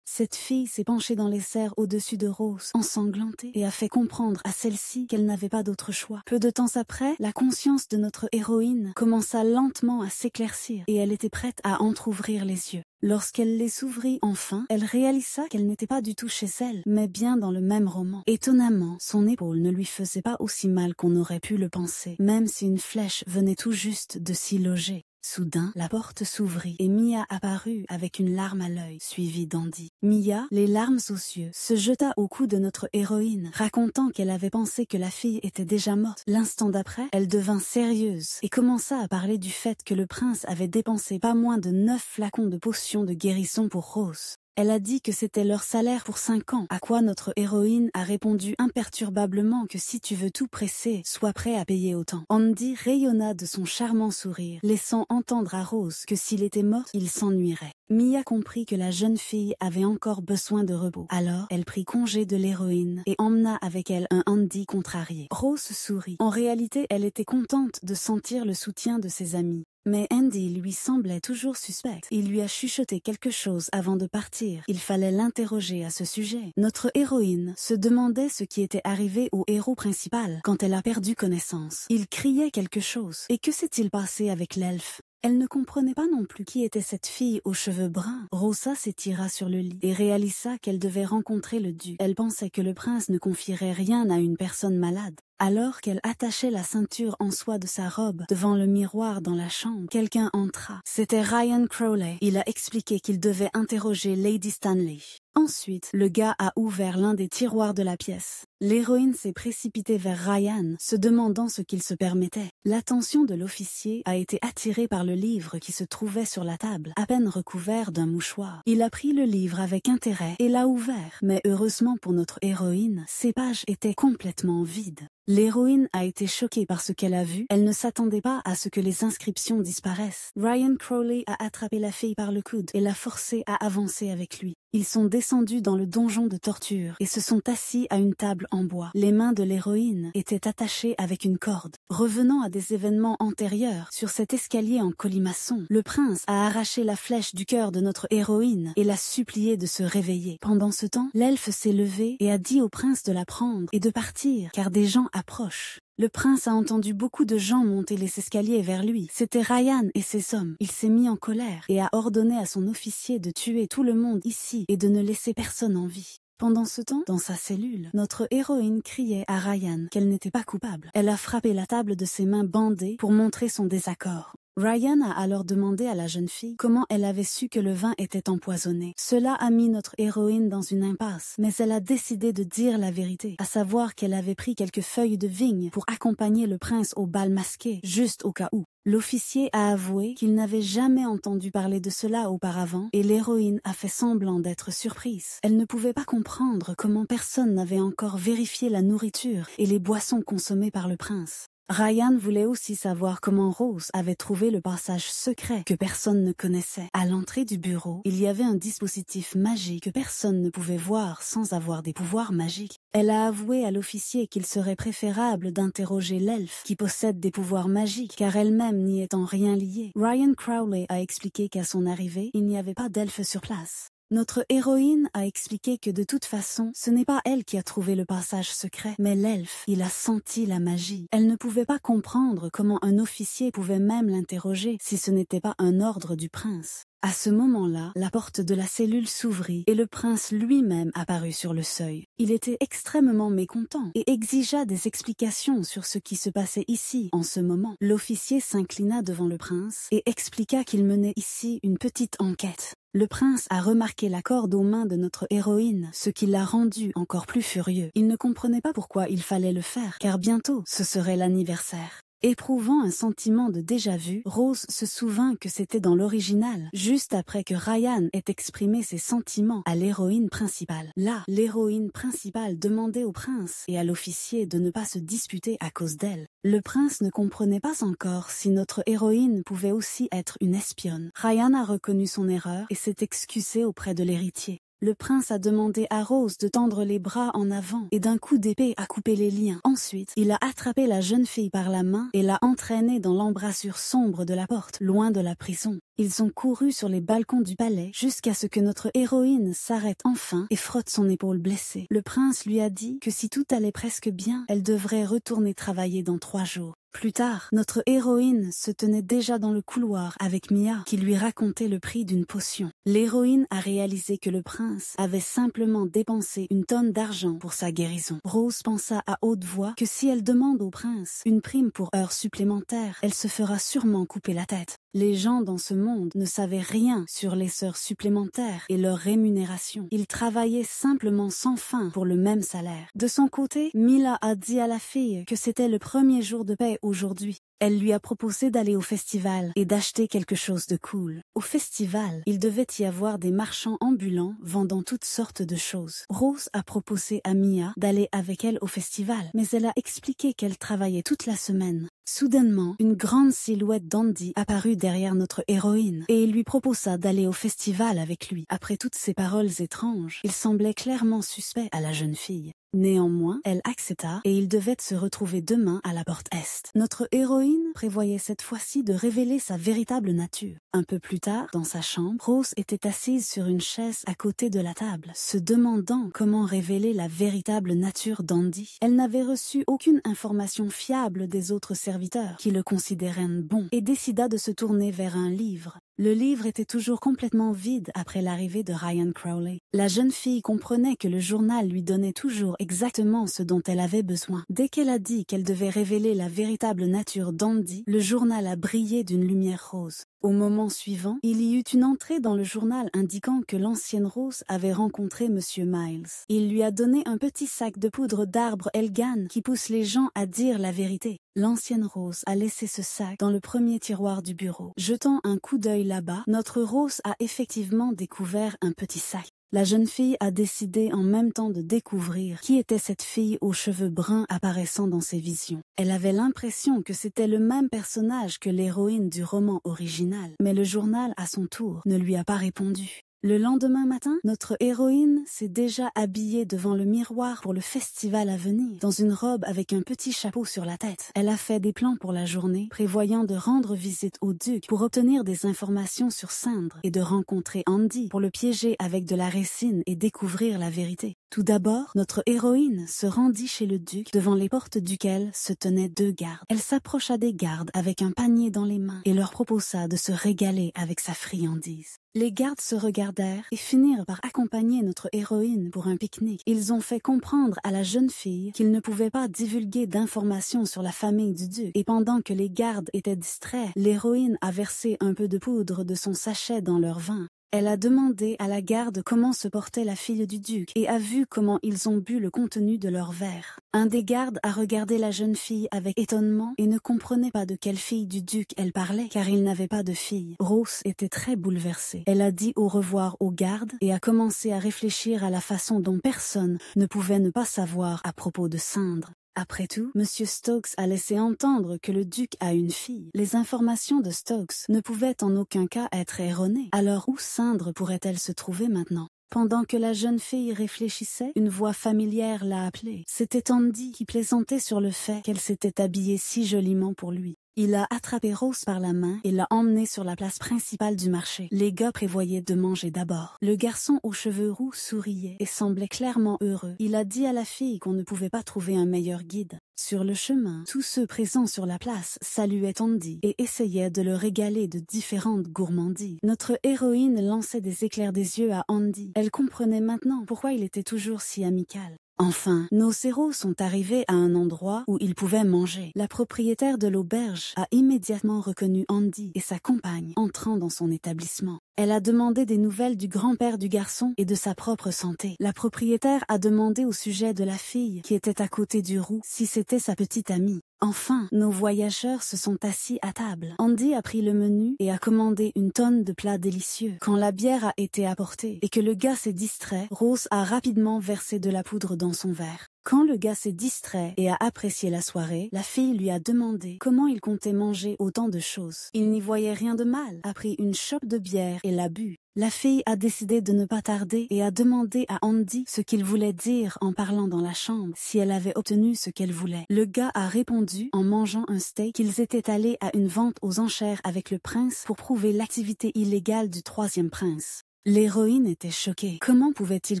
Cette fille s'est penchée dans les airs au-dessus de Rose, ensanglantée, et a fait comprendre à celle-ci qu'elle n'avait pas d'autre choix. Peu de temps après, la conscience de notre héroïne commença lentement à s'éclaircir et elle était prête à entr'ouvrir les yeux. Lorsqu'elle les ouvrit enfin, elle réalisa qu'elle n'était pas du tout chez elle, mais bien dans le même roman. Étonnamment, son épaule ne lui faisait pas aussi mal qu'on aurait pu le penser, même si une flèche venait tout juste de s'y loger. Soudain, la porte s'ouvrit et Mia apparut avec une larme à l'œil, suivie d'Andy. Mia, les larmes aux yeux, se jeta au cou de notre héroïne, racontant qu'elle avait pensé que la fille était déjà morte. L'instant d'après, elle devint sérieuse et commença à parler du fait que le prince avait dépensé pas moins de 9 flacons de potions de guérison pour Rose. Elle a dit que c'était leur salaire pour 5 ans, à quoi notre héroïne a répondu imperturbablement que si tu veux tout presser, sois prêt à payer autant. Andy rayonna de son charmant sourire, laissant entendre à Rose que s'il était mort, il s'ennuierait. Mia comprit que la jeune fille avait encore besoin de repos. Alors, elle prit congé de l'héroïne et emmena avec elle un Andy contrarié. Rose sourit. En réalité, elle était contente de sentir le soutien de ses amis. Mais Andy lui semblait toujours suspect. Il lui a chuchoté quelque chose avant de partir. Il fallait l'interroger à ce sujet. Notre héroïne se demandait ce qui était arrivé au héros principal quand elle a perdu connaissance. Il criait quelque chose. Et que s'est-il passé avec l'elfe? Elle ne comprenait pas non plus qui était cette fille aux cheveux bruns. Rosa s'étira sur le lit et réalisa qu'elle devait rencontrer le duc. Elle pensait que le prince ne confierait rien à une personne malade. Alors qu'elle attachait la ceinture en soie de sa robe devant le miroir dans la chambre, quelqu'un entra. C'était Ryan Crowley. Il a expliqué qu'il devait interroger Lady Stanley. Ensuite, le gars a ouvert l'un des tiroirs de la pièce. L'héroïne s'est précipitée vers Ryan, se demandant ce qu'il se permettait. L'attention de l'officier a été attirée par le livre qui se trouvait sur la table, à peine recouvert d'un mouchoir. Il a pris le livre avec intérêt et l'a ouvert, mais heureusement pour notre héroïne, ses pages étaient complètement vides. L'héroïne a été choquée par ce qu'elle a vu. Elle ne s'attendait pas à ce que les inscriptions disparaissent. Ryan Crowley a attrapé la fille par le coude et l'a forcée à avancer avec lui. Ils sont descendus dans le donjon de torture et se sont assis à une table en bois. Les mains de l'héroïne étaient attachées avec une corde. Revenant à des événements antérieurs, sur cet escalier en colimaçon, le prince a arraché la flèche du cœur de notre héroïne et l'a supplié de se réveiller. Pendant ce temps, l'elfe s'est levé et a dit au prince de la prendre et de partir, car des gens approchent. Le prince a entendu beaucoup de gens monter les escaliers vers lui. C'était Ryan et ses hommes. Il s'est mis en colère et a ordonné à son officier de tuer tout le monde ici et de ne laisser personne en vie. Pendant ce temps, dans sa cellule, notre héroïne criait à Ryan qu'elle n'était pas coupable. Elle a frappé la table de ses mains bandées pour montrer son désaccord. Ryan a alors demandé à la jeune fille comment elle avait su que le vin était empoisonné. Cela a mis notre héroïne dans une impasse, mais elle a décidé de dire la vérité, à savoir qu'elle avait pris quelques feuilles de vigne pour accompagner le prince au bal masqué, juste au cas où. L'officier a avoué qu'il n'avait jamais entendu parler de cela auparavant et l'héroïne a fait semblant d'être surprise. Elle ne pouvait pas comprendre comment personne n'avait encore vérifié la nourriture et les boissons consommées par le prince. Ryan voulait aussi savoir comment Rose avait trouvé le passage secret que personne ne connaissait. À l'entrée du bureau, il y avait un dispositif magique que personne ne pouvait voir sans avoir des pouvoirs magiques. Elle a avoué à l'officier qu'il serait préférable d'interroger l'elfe qui possède des pouvoirs magiques car elle-même n'y est en rien liée. Ryan Crowley a expliqué qu'à son arrivée, il n'y avait pas d'elfe sur place. Notre héroïne a expliqué que de toute façon, ce n'est pas elle qui a trouvé le passage secret, mais l'elfe. Il a senti la magie. Elle ne pouvait pas comprendre comment un officier pouvait même l'interroger si ce n'était pas un ordre du prince. À ce moment-là, la porte de la cellule s'ouvrit et le prince lui-même apparut sur le seuil. Il était extrêmement mécontent et exigea des explications sur ce qui se passait ici en ce moment. L'officier s'inclina devant le prince et expliqua qu'il menait ici une petite enquête. Le prince a remarqué la corde aux mains de notre héroïne, ce qui l'a rendu encore plus furieux. Il ne comprenait pas pourquoi il fallait le faire, car bientôt ce serait l'anniversaire. Éprouvant un sentiment de déjà-vu, Rose se souvint que c'était dans l'original, juste après que Ryan ait exprimé ses sentiments à l'héroïne principale. Là, l'héroïne principale demandait au prince et à l'officier de ne pas se disputer à cause d'elle. Le prince ne comprenait pas encore si notre héroïne pouvait aussi être une espionne. Ryan a reconnu son erreur et s'est excusé auprès de l'héritier. Le prince a demandé à Rose de tendre les bras en avant et d'un coup d'épée à couper les liens. Ensuite, il a attrapé la jeune fille par la main et l'a entraînée dans l'embrasure sombre de la porte, loin de la prison. Ils ont couru sur les balcons du palais jusqu'à ce que notre héroïne s'arrête enfin et frotte son épaule blessée. Le prince lui a dit que si tout allait presque bien, elle devrait retourner travailler dans 3 jours. Plus tard, notre héroïne se tenait déjà dans le couloir avec Mia qui lui racontait le prix d'une potion. L'héroïne a réalisé que le prince avait simplement dépensé une tonne d'argent pour sa guérison. Rose pensa à haute voix que si elle demande au prince une prime pour heures supplémentaires, elle se fera sûrement couper la tête. Les gens dans ce monde ne savaient rien sur les heures supplémentaires et leur rémunération. Ils travaillaient simplement sans fin pour le même salaire. De son côté, Mila a dit à la fille que c'était le premier jour de paie aujourd'hui. Elle lui a proposé d'aller au festival et d'acheter quelque chose de cool. Au festival, il devait y avoir des marchands ambulants vendant toutes sortes de choses. Rose a proposé à Mia d'aller avec elle au festival, mais elle a expliqué qu'elle travaillait toute la semaine. Soudainement, une grande silhouette d'Andy apparut derrière notre héroïne et il lui proposa d'aller au festival avec lui. Après toutes ces paroles étranges, il semblait clairement suspect à la jeune fille. Néanmoins, elle accepta et ils devaient se retrouver demain à la porte Est. Notre héroïne prévoyait cette fois-ci de révéler sa véritable nature. Un peu plus tard, dans sa chambre, Rose était assise sur une chaise à côté de la table, se demandant comment révéler la véritable nature d'Andy. Elle n'avait reçu aucune information fiable des autres serviteurs qui le considéraient bon et décida de se tourner vers un livre. Le livre était toujours complètement vide après l'arrivée de Ryan Crowley. La jeune fille comprenait que le journal lui donnait toujours exactement ce dont elle avait besoin. Dès qu'elle a dit qu'elle devait révéler la véritable nature d'Andy, le journal a brillé d'une lumière rose. Au moment suivant, il y eut une entrée dans le journal indiquant que l'ancienne Rose avait rencontré Monsieur Miles. Il lui a donné un petit sac de poudre d'arbre Elgan qui pousse les gens à dire la vérité. L'ancienne Rose a laissé ce sac dans le premier tiroir du bureau. Jetant un coup d'œil là-bas, notre Rose a effectivement découvert un petit sac. La jeune fille a décidé en même temps de découvrir qui était cette fille aux cheveux bruns apparaissant dans ses visions. Elle avait l'impression que c'était le même personnage que l'héroïne du roman original, mais le journal, à son tour, ne lui a pas répondu. Le lendemain matin, notre héroïne s'est déjà habillée devant le miroir pour le festival à venir, dans une robe avec un petit chapeau sur la tête. Elle a fait des plans pour la journée, prévoyant de rendre visite au duc pour obtenir des informations sur Cindre et de rencontrer Andy pour le piéger avec de la résine et découvrir la vérité. Tout d'abord, notre héroïne se rendit chez le duc, devant les portes duquel se tenaient 2 gardes. Elle s'approcha des gardes avec un panier dans les mains et leur proposa de se régaler avec sa friandise. Les gardes se regardèrent et finirent par accompagner notre héroïne pour un pique-nique. Ils ont fait comprendre à la jeune fille qu'ils ne pouvaient pas divulguer d'informations sur la famille du duc. Et pendant que les gardes étaient distraits, l'héroïne a versé un peu de poudre de son sachet dans leur vin. Elle a demandé à la garde comment se portait la fille du duc et a vu comment ils ont bu le contenu de leur verre. Un des gardes a regardé la jeune fille avec étonnement et ne comprenait pas de quelle fille du duc elle parlait car il n'avait pas de fille. Rose était très bouleversée. Elle a dit au revoir aux gardes et a commencé à réfléchir à la façon dont personne ne pouvait ne pas savoir à propos de Cindre. Après tout, Monsieur Stokes a laissé entendre que le duc a une fille. Les informations de Stokes ne pouvaient en aucun cas être erronées. Alors où Cindre pourrait-elle se trouver maintenant? Pendant que la jeune fille réfléchissait, une voix familière l'a appelée. C'était Andy qui plaisantait sur le fait qu'elle s'était habillée si joliment pour lui. Il a attrapé Rose par la main et l'a emmenée sur la place principale du marché. Les gars prévoyaient de manger d'abord. Le garçon aux cheveux roux souriait et semblait clairement heureux. Il a dit à la fille qu'on ne pouvait pas trouver un meilleur guide. Sur le chemin, tous ceux présents sur la place saluaient Andy et essayaient de le régaler de différentes gourmandises. Notre héroïne lançait des éclairs des yeux à Andy. Elle comprenait maintenant pourquoi il était toujours si amical. Enfin, nos héros sont arrivés à un endroit où ils pouvaient manger. La propriétaire de l'auberge a immédiatement reconnu Andy et sa compagne entrant dans son établissement. Elle a demandé des nouvelles du grand-père du garçon et de sa propre santé. La propriétaire a demandé au sujet de la fille qui était à côté du roux si c'était sa petite amie. Enfin, nos voyageurs se sont assis à table. Andy a pris le menu et a commandé une tonne de plats délicieux. Quand la bière a été apportée et que le gars s'est distrait, Rose a rapidement versé de la poudre dans son verre. Quand le gars s'est distrait et a apprécié la soirée, la fille lui a demandé comment il comptait manger autant de choses. Il n'y voyait rien de mal, a pris une chope de bière et l'a bu. La fille a décidé de ne pas tarder et a demandé à Andy ce qu'il voulait dire en parlant dans la chambre, si elle avait obtenu ce qu'elle voulait. Le gars a répondu en mangeant un steak qu'ils étaient allés à une vente aux enchères avec le prince pour prouver l'activité illégale du 3e prince. L'héroïne était choquée. Comment pouvait-il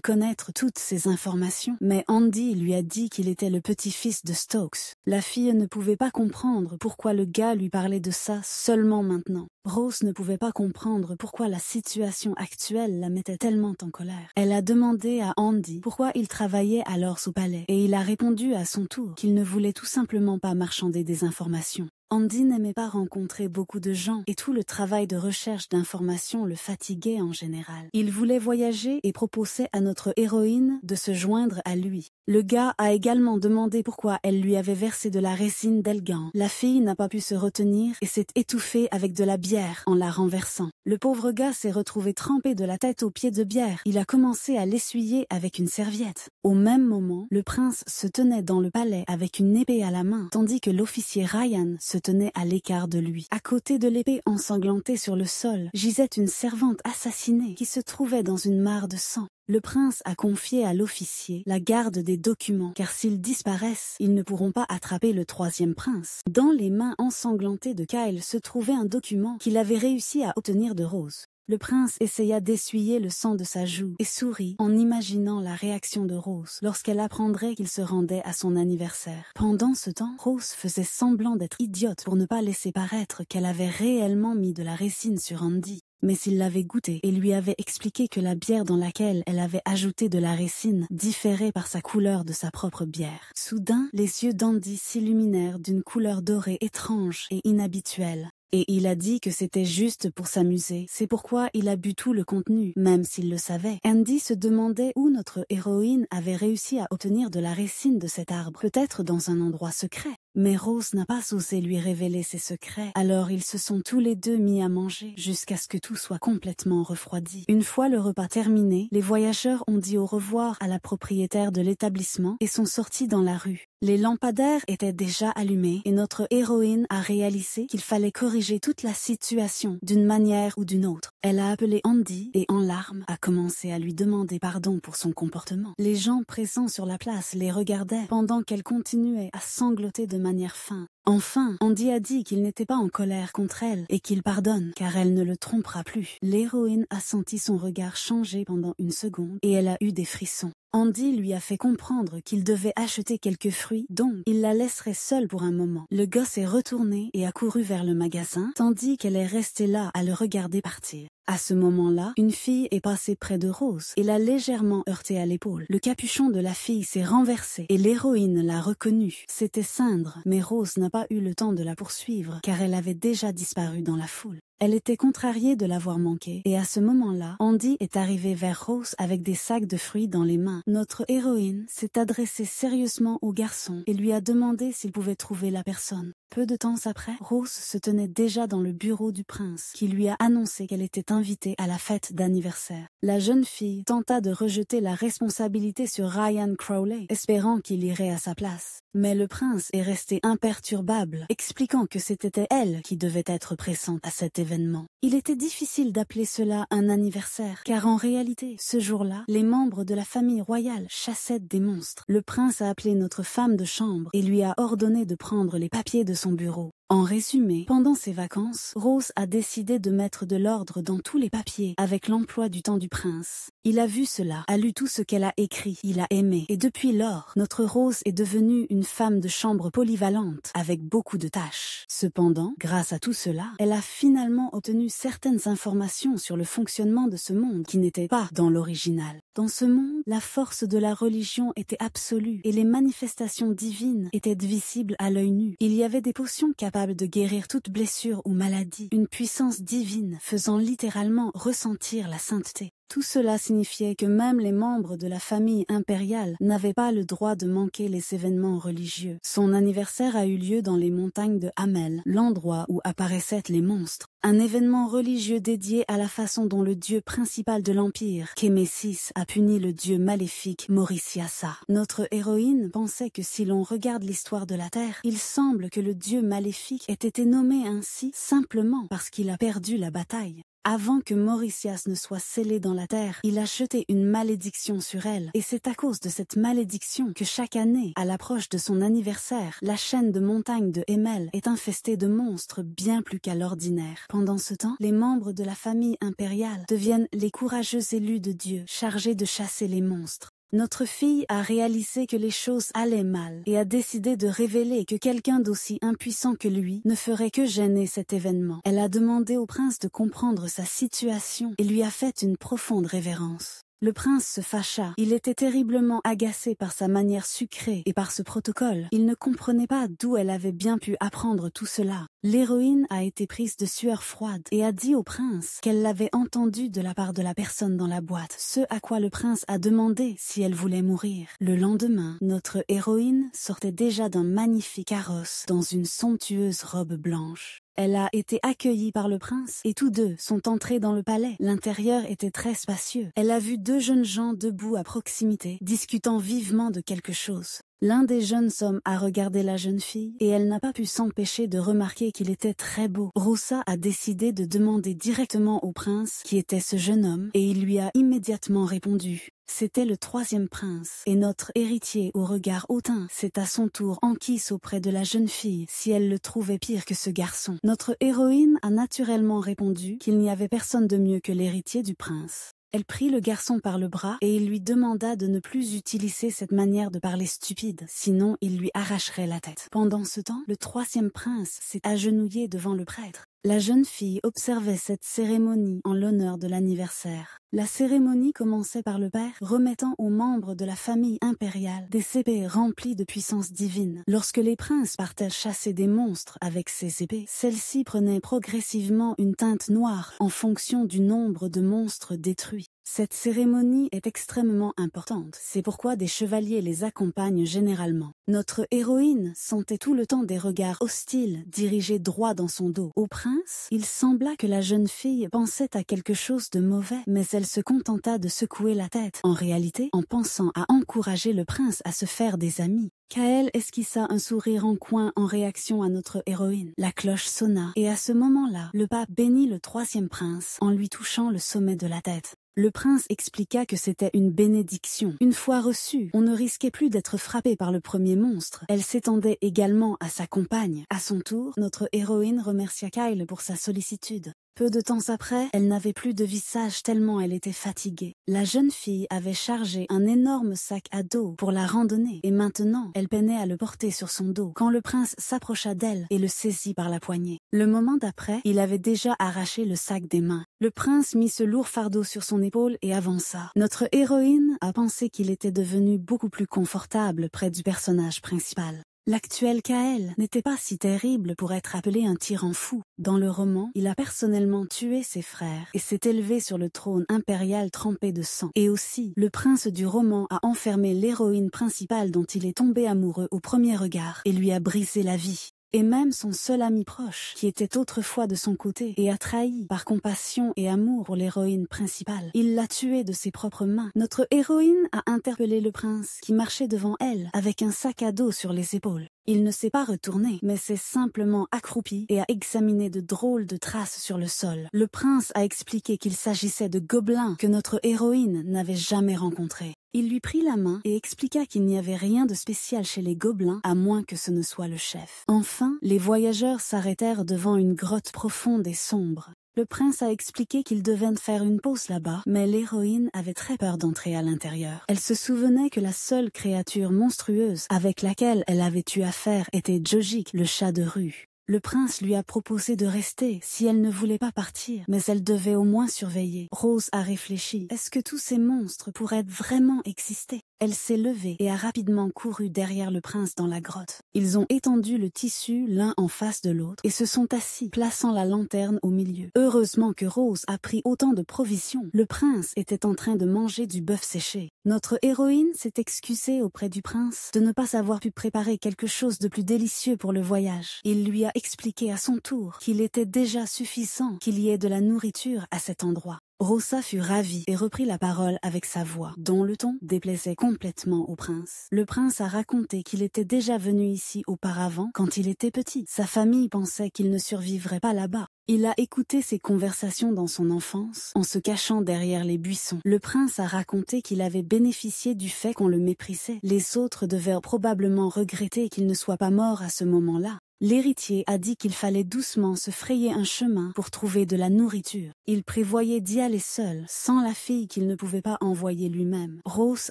connaître toutes ces informations? Mais Andy lui a dit qu'il était le petit-fils de Stokes. La fille ne pouvait pas comprendre pourquoi le gars lui parlait de ça seulement maintenant. Rose ne pouvait pas comprendre pourquoi la situation actuelle la mettait tellement en colère. Elle a demandé à Andy pourquoi il travaillait alors au palais et il a répondu à son tour qu'il ne voulait tout simplement pas marchander des informations. Andy n'aimait pas rencontrer beaucoup de gens et tout le travail de recherche d'informations le fatiguait en général. Il voulait voyager et proposait à notre héroïne de se joindre à lui. Le gars a également demandé pourquoi elle lui avait versé de la résine d'Elgan. La fille n'a pas pu se retenir et s'est étouffée avec de la bière en la renversant. Le pauvre gars s'est retrouvé trempé de la tête aux pieds de bière. Il a commencé à l'essuyer avec une serviette. Au même moment, le prince se tenait dans le palais avec une épée à la main, tandis que l'officier Ryan se tenait à l'écart de lui. À côté de l'épée ensanglantée sur le sol, gisait une servante assassinée qui se trouvait dans une mare de sang. Le prince a confié à l'officier la garde des documents, car s'ils disparaissent, ils ne pourront pas attraper le 3e prince. Dans les mains ensanglantées de Kyle se trouvait un document qu'il avait réussi à obtenir de Rose. Le prince essaya d'essuyer le sang de sa joue et sourit en imaginant la réaction de Rose lorsqu'elle apprendrait qu'il se rendait à son anniversaire. Pendant ce temps, Rose faisait semblant d'être idiote pour ne pas laisser paraître qu'elle avait réellement mis de la résine sur Andy. Mais s'il l'avait goûté et lui avait expliqué que la bière dans laquelle elle avait ajouté de la résine différait par sa couleur de sa propre bière. Soudain, les yeux d'Andy s'illuminèrent d'une couleur dorée étrange et inhabituelle. Et il a dit que c'était juste pour s'amuser. C'est pourquoi il a bu tout le contenu, même s'il le savait. Andy se demandait où notre héroïne avait réussi à obtenir de la résine de cet arbre. Peut-être dans un endroit secret. Mais Rose n'a pas osé lui révéler ses secrets, alors ils se sont tous les deux mis à manger, jusqu'à ce que tout soit complètement refroidi. Une fois le repas terminé, les voyageurs ont dit au revoir à la propriétaire de l'établissement et sont sortis dans la rue. Les lampadaires étaient déjà allumés et notre héroïne a réalisé qu'il fallait corriger toute la situation d'une manière ou d'une autre. Elle a appelé Andy et en larmes a commencé à lui demander pardon pour son comportement. Les gens présents sur la place les regardaient pendant qu'elle continuait à sangloter de manière feinte. Enfin, Andy a dit qu'il n'était pas en colère contre elle et qu'il pardonne car elle ne le trompera plus. L'héroïne a senti son regard changer pendant une seconde et elle a eu des frissons. Andy lui a fait comprendre qu'il devait acheter quelques fruits, donc il la laisserait seule pour un moment. Le gosse est retourné et a couru vers le magasin, tandis qu'elle est restée là à le regarder partir. À ce moment-là, une fille est passée près de Rose et l'a légèrement heurtée à l'épaule. Le capuchon de la fille s'est renversé et l'héroïne l'a reconnue. C'était Cindre, mais Rose n'a pas eu le temps de la poursuivre car elle avait déjà disparu dans la foule. Elle était contrariée de l'avoir manqué et à ce moment-là, Andy est arrivé vers Rose avec des sacs de fruits dans les mains. Notre héroïne s'est adressée sérieusement au garçon et lui a demandé s'il pouvait trouver la personne. Peu de temps après, Rose se tenait déjà dans le bureau du prince qui lui a annoncé qu'elle était invitée à la fête d'anniversaire. La jeune fille tenta de rejeter la responsabilité sur Ryan Crowley, espérant qu'il irait à sa place. Mais le prince est resté imperturbable, expliquant que c'était elle qui devait être présente à cet événement. Il était difficile d'appeler cela un anniversaire, car en réalité, ce jour-là, les membres de la famille royale chassaient des monstres. Le prince a appelé notre femme de chambre et lui a ordonné de prendre les papiers de son bureau. En résumé, pendant ses vacances, Rose a décidé de mettre de l'ordre dans tous les papiers avec l'emploi du temps du prince. Il a vu cela, a lu tout ce qu'elle a écrit, il a aimé. Et depuis lors, notre Rose est devenue une femme de chambre polyvalente avec beaucoup de tâches. Cependant, grâce à tout cela, elle a finalement obtenu certaines informations sur le fonctionnement de ce monde qui n'était pas dans l'original. Dans ce monde, la force de la religion était absolue et les manifestations divines étaient visibles à l'œil nu. Il y avait des potions capables de guérir toute blessure ou maladie, une puissance divine faisant littéralement ressentir la sainteté. Tout cela signifiait que même les membres de la famille impériale n'avaient pas le droit de manquer les événements religieux. Son anniversaire a eu lieu dans les montagnes de Hamel, l'endroit où apparaissaient les monstres. Un événement religieux dédié à la façon dont le dieu principal de l'Empire, Kémésis, a puni le dieu maléfique Moriciassa. Notre héroïne pensait que si l'on regarde l'histoire de la Terre, il semble que le dieu maléfique ait été nommé ainsi simplement parce qu'il a perdu la bataille. Avant que Moricias ne soit scellé dans la terre, il a jeté une malédiction sur elle. Et c'est à cause de cette malédiction que chaque année, à l'approche de son anniversaire, la chaîne de montagnes de Hémel est infestée de monstres bien plus qu'à l'ordinaire. Pendant ce temps, les membres de la famille impériale deviennent les courageux élus de Dieu, chargés de chasser les monstres. Notre fille a réalisé que les choses allaient mal et a décidé de révéler que quelqu'un d'aussi impuissant que lui ne ferait que gêner cet événement. Elle a demandé au prince de comprendre sa situation et lui a fait une profonde révérence. Le prince se fâcha. Il était terriblement agacé par sa manière sucrée et par ce protocole. Il ne comprenait pas d'où elle avait bien pu apprendre tout cela. L'héroïne a été prise de sueur froide et a dit au prince qu'elle l'avait entendu de la part de la personne dans la boîte, ce à quoi le prince a demandé si elle voulait mourir. Le lendemain, notre héroïne sortait déjà d'un magnifique carrosse dans une somptueuse robe blanche. Elle a été accueillie par le prince et tous deux sont entrés dans le palais. L'intérieur était très spacieux. Elle a vu deux jeunes gens debout à proximité, discutant vivement de quelque chose. L'un des jeunes hommes a regardé la jeune fille et elle n'a pas pu s'empêcher de remarquer qu'il était très beau. Rosa a décidé de demander directement au prince qui était ce jeune homme et il lui a immédiatement répondu. C'était le troisième prince, et notre héritier au regard hautain s'est à son tour enquise auprès de la jeune fille si elle le trouvait pire que ce garçon. Notre héroïne a naturellement répondu qu'il n'y avait personne de mieux que l'héritier du prince. Elle prit le garçon par le bras et il lui demanda de ne plus utiliser cette manière de parler stupide, sinon il lui arracherait la tête. Pendant ce temps, le troisième prince s'est agenouillé devant le prêtre. La jeune fille observait cette cérémonie en l'honneur de l'anniversaire. La cérémonie commençait par le père remettant aux membres de la famille impériale des épées remplies de puissance divine. Lorsque les princes partaient chasser des monstres avec ces épées, celles-ci prenaient progressivement une teinte noire en fonction du nombre de monstres détruits. Cette cérémonie est extrêmement importante, c'est pourquoi des chevaliers les accompagnent généralement. Notre héroïne sentait tout le temps des regards hostiles dirigés droit dans son dos. Au prince, il sembla que la jeune fille pensait à quelque chose de mauvais, mais elle se contenta de secouer la tête, en réalité en pensant à encourager le prince à se faire des amis. Kael esquissa un sourire en coin en réaction à notre héroïne. La cloche sonna, et à ce moment-là, le pape bénit le troisième prince en lui touchant le sommet de la tête. Le prince expliqua que c'était une bénédiction. Une fois reçue, on ne risquait plus d'être frappé par le premier monstre. Elle s'étendait également à sa compagne. À son tour, notre héroïne remercia Kyle pour sa sollicitude. Peu de temps après, elle n'avait plus de visage tellement elle était fatiguée. La jeune fille avait chargé un énorme sac à dos pour la randonnée et maintenant, elle peinait à le porter sur son dos quand le prince s'approcha d'elle et le saisit par la poignée. Le moment d'après, il avait déjà arraché le sac des mains. Le prince mit ce lourd fardeau sur son épaule et avança. Notre héroïne a pensé qu'il était devenu beaucoup plus confortable près du personnage principal. L'actuel Kael n'était pas si terrible pour être appelé un tyran fou. Dans le roman, il a personnellement tué ses frères et s'est élevé sur le trône impérial trempé de sang. Et aussi, le prince du roman a enfermé l'héroïne principale dont il est tombé amoureux au premier regard et lui a brisé la vie. Et même son seul ami proche, qui était autrefois de son côté et a trahi par compassion et amour pour l'héroïne principale. Il l'a tué de ses propres mains. Notre héroïne a interpellé le prince qui marchait devant elle avec un sac à dos sur les épaules. Il ne s'est pas retourné, mais s'est simplement accroupi et a examiné de drôles de traces sur le sol. Le prince a expliqué qu'il s'agissait de gobelins que notre héroïne n'avait jamais rencontrés. Il lui prit la main et expliqua qu'il n'y avait rien de spécial chez les gobelins, à moins que ce ne soit le chef. Enfin, les voyageurs s'arrêtèrent devant une grotte profonde et sombre. Le prince a expliqué qu'il devait faire une pause là-bas, mais l'héroïne avait très peur d'entrer à l'intérieur. Elle se souvenait que la seule créature monstrueuse avec laquelle elle avait eu affaire était Jojik, le chat de rue. Le prince lui a proposé de rester si elle ne voulait pas partir, mais elle devait au moins surveiller. Rose a réfléchi. Est-ce que tous ces monstres pourraient vraiment exister? Elle s'est levée et a rapidement couru derrière le prince dans la grotte. Ils ont étendu le tissu l'un en face de l'autre et se sont assis, plaçant la lanterne au milieu. Heureusement que Rose a pris autant de provisions. Le prince était en train de manger du bœuf séché. Notre héroïne s'est excusée auprès du prince de ne pas avoir pu préparer quelque chose de plus délicieux pour le voyage. Il lui a expliqué à son tour qu'il était déjà suffisant qu'il y ait de la nourriture à cet endroit. Rosa fut ravie et reprit la parole avec sa voix, dont le ton déplaisait complètement au prince. Le prince a raconté qu'il était déjà venu ici auparavant quand il était petit. Sa famille pensait qu'il ne survivrait pas là-bas. Il a écouté ces conversations dans son enfance, en se cachant derrière les buissons. Le prince a raconté qu'il avait bénéficié du fait qu'on le méprisait. Les autres devaient probablement regretter qu'il ne soit pas mort à ce moment-là. L'héritier a dit qu'il fallait doucement se frayer un chemin pour trouver de la nourriture. Il prévoyait d'y aller seul, sans la fille qu'il ne pouvait pas envoyer lui-même. Rose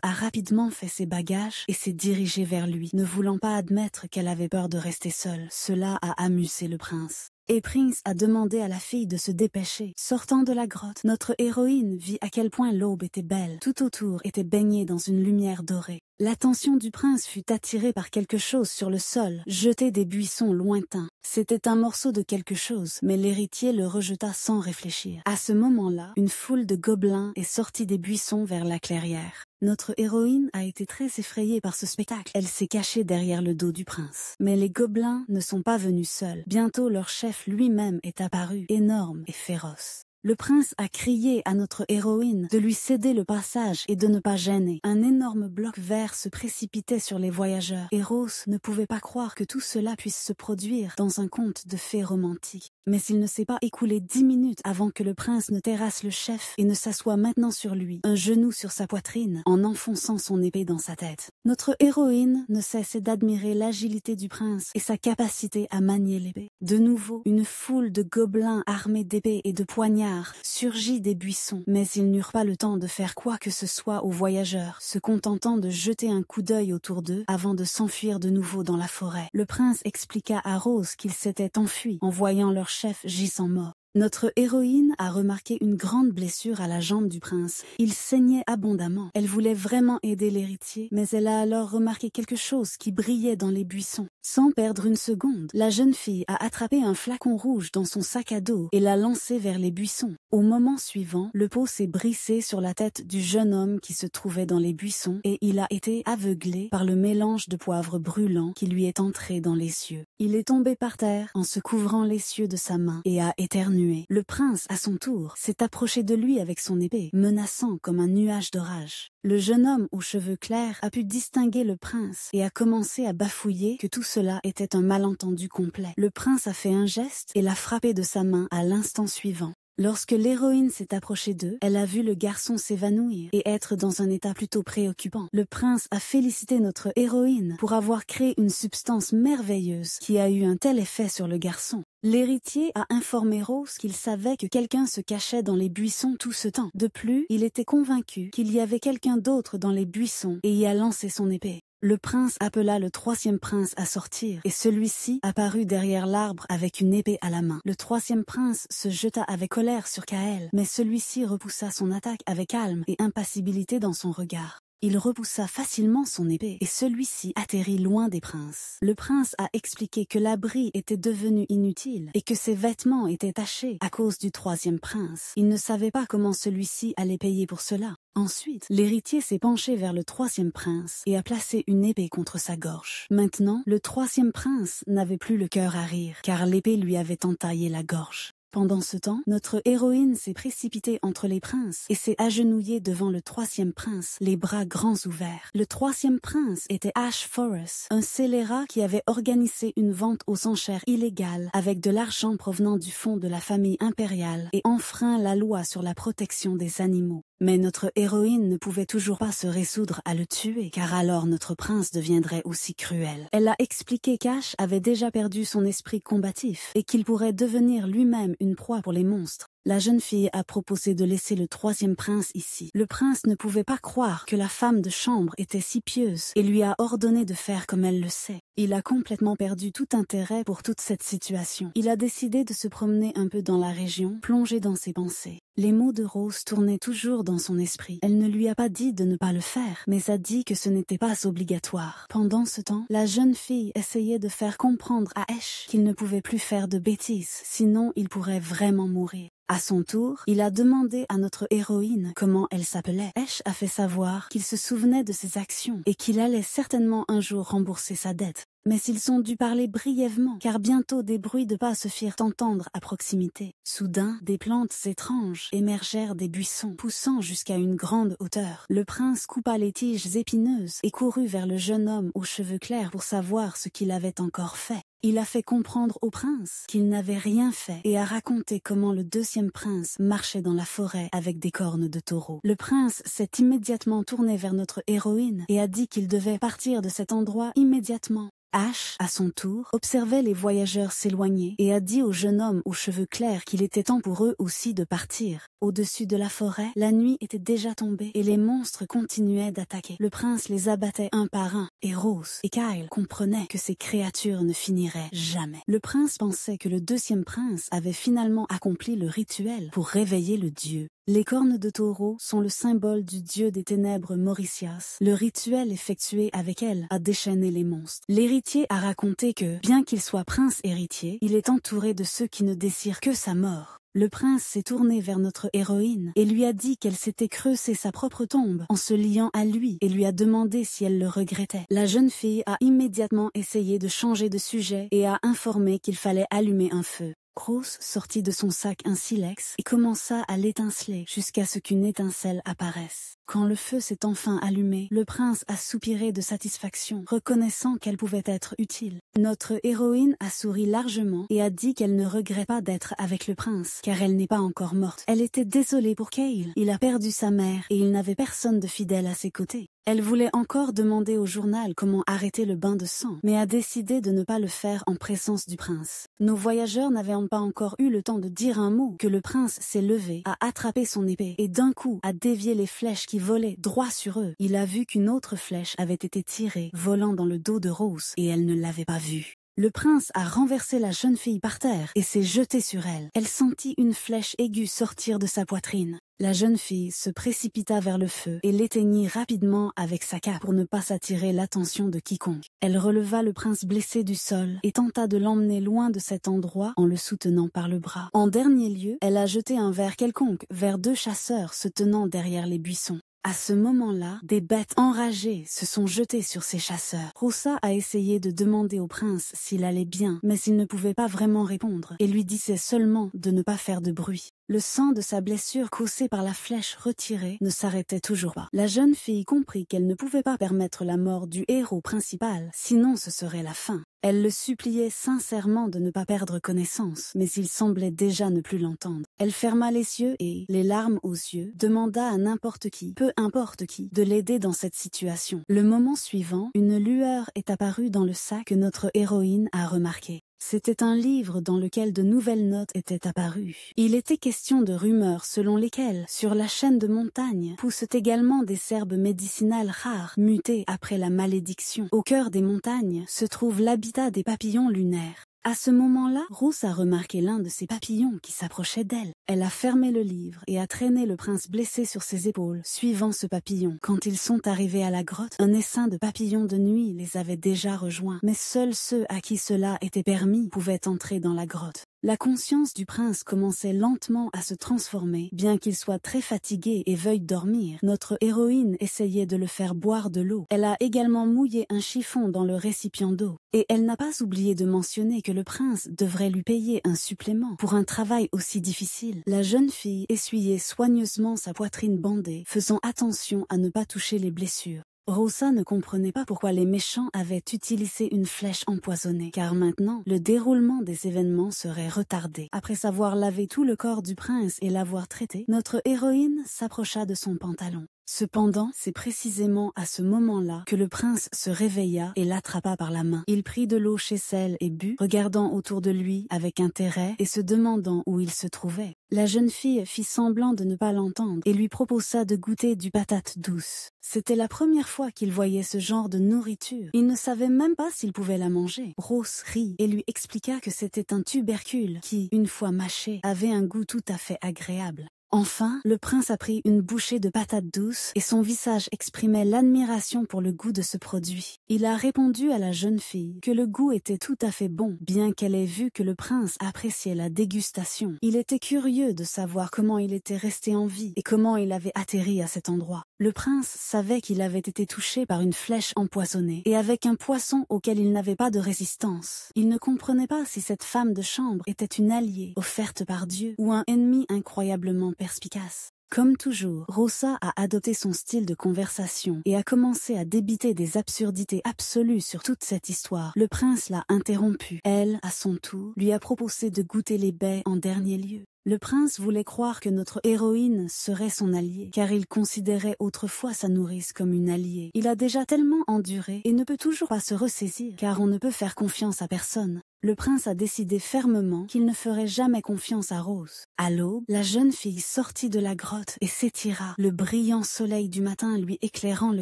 a rapidement fait ses bagages et s'est dirigée vers lui, ne voulant pas admettre qu'elle avait peur de rester seule. Cela a amusé le prince. Et Prince a demandé à la fille de se dépêcher. Sortant de la grotte, notre héroïne vit à quel point l'aube était belle. Tout autour était baigné dans une lumière dorée. L'attention du prince fut attirée par quelque chose sur le sol, jeté des buissons lointains. C'était un morceau de quelque chose, mais l'héritier le rejeta sans réfléchir. À ce moment-là, une foule de gobelins est sortie des buissons vers la clairière. Notre héroïne a été très effrayée par ce spectacle. Elle s'est cachée derrière le dos du prince. Mais les gobelins ne sont pas venus seuls. Bientôt leur chef lui-même est apparu, énorme et féroce. Le prince a crié à notre héroïne de lui céder le passage et de ne pas gêner. Un énorme bloc vert se précipitait sur les voyageurs et Rose ne pouvait pas croire que tout cela puisse se produire dans un conte de fées romantique. Mais il ne s'est pas écoulé 10 minutes avant que le prince ne terrasse le chef et ne s'assoie maintenant sur lui, un genou sur sa poitrine, en enfonçant son épée dans sa tête. Notre héroïne ne cessait d'admirer l'agilité du prince et sa capacité à manier l'épée. De nouveau, une foule de gobelins armés d'épées et de poignards surgit des buissons, mais ils n'eurent pas le temps de faire quoi que ce soit aux voyageurs, se contentant de jeter un coup d'œil autour d'eux avant de s'enfuir de nouveau dans la forêt. Le prince expliqua à Rose qu'ils s'étaient enfuis en voyant leur chef gisant mort. Notre héroïne a remarqué une grande blessure à la jambe du prince. Il saignait abondamment. Elle voulait vraiment aider l'héritier, mais elle a alors remarqué quelque chose qui brillait dans les buissons. Sans perdre une seconde, la jeune fille a attrapé un flacon rouge dans son sac à dos et l'a lancé vers les buissons. Au moment suivant, le pot s'est brisé sur la tête du jeune homme qui se trouvait dans les buissons et il a été aveuglé par le mélange de poivre brûlant qui lui est entré dans les yeux. Il est tombé par terre en se couvrant les yeux de sa main et a éternué. Le prince, à son tour, s'est approché de lui avec son épée, menaçant comme un nuage d'orage. Le jeune homme aux cheveux clairs a pu distinguer le prince et a commencé à bafouiller que tout cela était un malentendu complet. Le prince a fait un geste et l'a frappé de sa main à l'instant suivant. Lorsque l'héroïne s'est approchée d'eux, elle a vu le garçon s'évanouir et être dans un état plutôt préoccupant. Le prince a félicité notre héroïne pour avoir créé une substance merveilleuse qui a eu un tel effet sur le garçon. L'héritier a informé Rose qu'il savait que quelqu'un se cachait dans les buissons tout ce temps. De plus, il était convaincu qu'il y avait quelqu'un d'autre dans les buissons et y a lancé son épée. Le prince appela le troisième prince à sortir, et celui-ci apparut derrière l'arbre avec une épée à la main. Le troisième prince se jeta avec colère sur Kael, mais celui-ci repoussa son attaque avec calme et impassibilité dans son regard. Il repoussa facilement son épée, et celui-ci atterrit loin des princes. Le prince a expliqué que l'abri était devenu inutile, et que ses vêtements étaient tachés à cause du troisième prince. Il ne savait pas comment celui-ci allait payer pour cela. Ensuite, l'héritier s'est penché vers le troisième prince et a placé une épée contre sa gorge. Maintenant, le troisième prince n'avait plus le cœur à rire, car l'épée lui avait entaillé la gorge. Pendant ce temps, notre héroïne s'est précipitée entre les princes et s'est agenouillée devant le troisième prince, les bras grands ouverts. Le troisième prince était Ash Forrest, un scélérat qui avait organisé une vente aux enchères illégale avec de l'argent provenant du fonds de la famille impériale et enfreint la loi sur la protection des animaux. Mais notre héroïne ne pouvait toujours pas se résoudre à le tuer, car alors notre prince deviendrait aussi cruel. Elle a expliqué qu'Ash avait déjà perdu son esprit combatif et qu'il pourrait devenir lui-même une proie pour les monstres. La jeune fille a proposé de laisser le troisième prince ici. Le prince ne pouvait pas croire que la femme de chambre était si pieuse et lui a ordonné de faire comme elle le sait. Il a complètement perdu tout intérêt pour toute cette situation. Il a décidé de se promener un peu dans la région, plongé dans ses pensées. Les mots de Rose tournaient toujours dans son esprit. Elle ne lui a pas dit de ne pas le faire, mais a dit que ce n'était pas obligatoire. Pendant ce temps, la jeune fille essayait de faire comprendre à Ash qu'il ne pouvait plus faire de bêtises, sinon il pourrait vraiment mourir. À son tour, il a demandé à notre héroïne comment elle s'appelait. Ash a fait savoir qu'il se souvenait de ses actions et qu'il allait certainement un jour rembourser sa dette. Mais ils ont dû parler brièvement, car bientôt des bruits de pas se firent entendre à proximité. Soudain, des plantes étranges émergèrent des buissons, poussant jusqu'à une grande hauteur. Le prince coupa les tiges épineuses et courut vers le jeune homme aux cheveux clairs pour savoir ce qu'il avait encore fait. Il a fait comprendre au prince qu'il n'avait rien fait et a raconté comment le deuxième prince marchait dans la forêt avec des cornes de taureau. Le prince s'est immédiatement tourné vers notre héroïne et a dit qu'il devait partir de cet endroit immédiatement. Ash, à son tour, observait les voyageurs s'éloigner et a dit au jeune homme aux cheveux clairs qu'il était temps pour eux aussi de partir. Au-dessus de la forêt, la nuit était déjà tombée et les monstres continuaient d'attaquer. Le prince les abattait un par un et Rose et Kyle comprenaient que ces créatures ne finiraient jamais. Le prince pensait que le deuxième prince avait finalement accompli le rituel pour réveiller le dieu. Les cornes de taureau sont le symbole du dieu des ténèbres Mauricias. Le rituel effectué avec elle a déchaîné les monstres. L'héritier a raconté que, bien qu'il soit prince héritier, il est entouré de ceux qui ne désirent que sa mort. Le prince s'est tourné vers notre héroïne et lui a dit qu'elle s'était creusé sa propre tombe en se liant à lui et lui a demandé si elle le regrettait. La jeune fille a immédiatement essayé de changer de sujet et a informé qu'il fallait allumer un feu. Rose sortit de son sac un silex et commença à l'étinceler jusqu'à ce qu'une étincelle apparaisse. Quand le feu s'est enfin allumé, le prince a soupiré de satisfaction, reconnaissant qu'elle pouvait être utile. Notre héroïne a souri largement et a dit qu'elle ne regrette pas d'être avec le prince, car elle n'est pas encore morte. Elle était désolée pour Kyle. Il a perdu sa mère et il n'avait personne de fidèle à ses côtés. Elle voulait encore demander au journal comment arrêter le bain de sang, mais a décidé de ne pas le faire en présence du prince. Nos voyageurs n'avaient pas encore eu le temps de dire un mot que le prince s'est levé, a attrapé son épée et d'un coup a dévié les flèches qui volaient droit sur eux. Il a vu qu'une autre flèche avait été tirée, volant dans le dos de Rose, et elle ne l'avait pas vue. Le prince a renversé la jeune fille par terre et s'est jeté sur elle. Elle sentit une flèche aiguë sortir de sa poitrine. La jeune fille se précipita vers le feu et l'éteignit rapidement avec sa cape pour ne pas s'attirer l'attention de quiconque. Elle releva le prince blessé du sol et tenta de l'emmener loin de cet endroit en le soutenant par le bras. En dernier lieu, elle a jeté un verre quelconque vers deux chasseurs se tenant derrière les buissons. À ce moment-là, des bêtes enragées se sont jetées sur ces chasseurs. Rosa a essayé de demander au prince s'il allait bien, mais il ne pouvait pas vraiment répondre et lui disait seulement de ne pas faire de bruit. Le sang de sa blessure causée par la flèche retirée ne s'arrêtait toujours pas. La jeune fille comprit qu'elle ne pouvait pas permettre la mort du héros principal, sinon ce serait la fin. Elle le suppliait sincèrement de ne pas perdre connaissance, mais il semblait déjà ne plus l'entendre. Elle ferma les yeux et, les larmes aux yeux, demanda à n'importe qui, peu importe qui, de l'aider dans cette situation. Le moment suivant, une lueur est apparue dans le sac que notre héroïne a remarqué. C'était un livre dans lequel de nouvelles notes étaient apparues. Il était question de rumeurs selon lesquelles, sur la chaîne de montagne, poussent également des herbes médicinales rares, mutées après la malédiction. Au cœur des montagnes se trouve l'habitat des papillons lunaires. À ce moment-là, Rose a remarqué l'un de ces papillons qui s'approchait d'elle. Elle a fermé le livre et a traîné le prince blessé sur ses épaules, suivant ce papillon. Quand ils sont arrivés à la grotte, un essaim de papillons de nuit les avait déjà rejoints, mais seuls ceux à qui cela était permis pouvaient entrer dans la grotte. La conscience du prince commençait lentement à se transformer, bien qu'il soit très fatigué et veuille dormir. Notre héroïne essayait de le faire boire de l'eau. Elle a également mouillé un chiffon dans le récipient d'eau. Et elle n'a pas oublié de mentionner que le prince devrait lui payer un supplément pour un travail aussi difficile. La jeune fille essuyait soigneusement sa poitrine bandée, faisant attention à ne pas toucher les blessures. Rosa ne comprenait pas pourquoi les méchants avaient utilisé une flèche empoisonnée, car maintenant, le déroulement des événements serait retardé. Après avoir lavé tout le corps du prince et l'avoir traité, notre héroïne s'approcha de son pantalon. Cependant, c'est précisément à ce moment-là que le prince se réveilla et l'attrapa par la main. Il prit de l'eau chez elle et but, regardant autour de lui avec intérêt et se demandant où il se trouvait. La jeune fille fit semblant de ne pas l'entendre et lui proposa de goûter du patate douce. C'était la première fois qu'il voyait ce genre de nourriture. Il ne savait même pas s'il pouvait la manger. Rose rit et lui expliqua que c'était un tubercule qui, une fois mâché, avait un goût tout à fait agréable. Enfin, le prince a pris une bouchée de patates douces et son visage exprimait l'admiration pour le goût de ce produit. Il a répondu à la jeune fille que le goût était tout à fait bon, bien qu'elle ait vu que le prince appréciait la dégustation. Il était curieux de savoir comment il était resté en vie et comment il avait atterri à cet endroit. Le prince savait qu'il avait été touché par une flèche empoisonnée et avec un poisson auquel il n'avait pas de résistance. Il ne comprenait pas si cette femme de chambre était une alliée offerte par Dieu ou un ennemi incroyablement perspicace. Comme toujours, Rosa a adopté son style de conversation et a commencé à débiter des absurdités absolues sur toute cette histoire. Le prince l'a interrompue. Elle, à son tour, lui a proposé de goûter les baies en dernier lieu. Le prince voulait croire que notre héroïne serait son allié, car il considérait autrefois sa nourrice comme une alliée. Il a déjà tellement enduré et ne peut toujours pas se ressaisir, car on ne peut faire confiance à personne. Le prince a décidé fermement qu'il ne ferait jamais confiance à Rose. À l'aube, la jeune fille sortit de la grotte et s'étira, le brillant soleil du matin lui éclairant le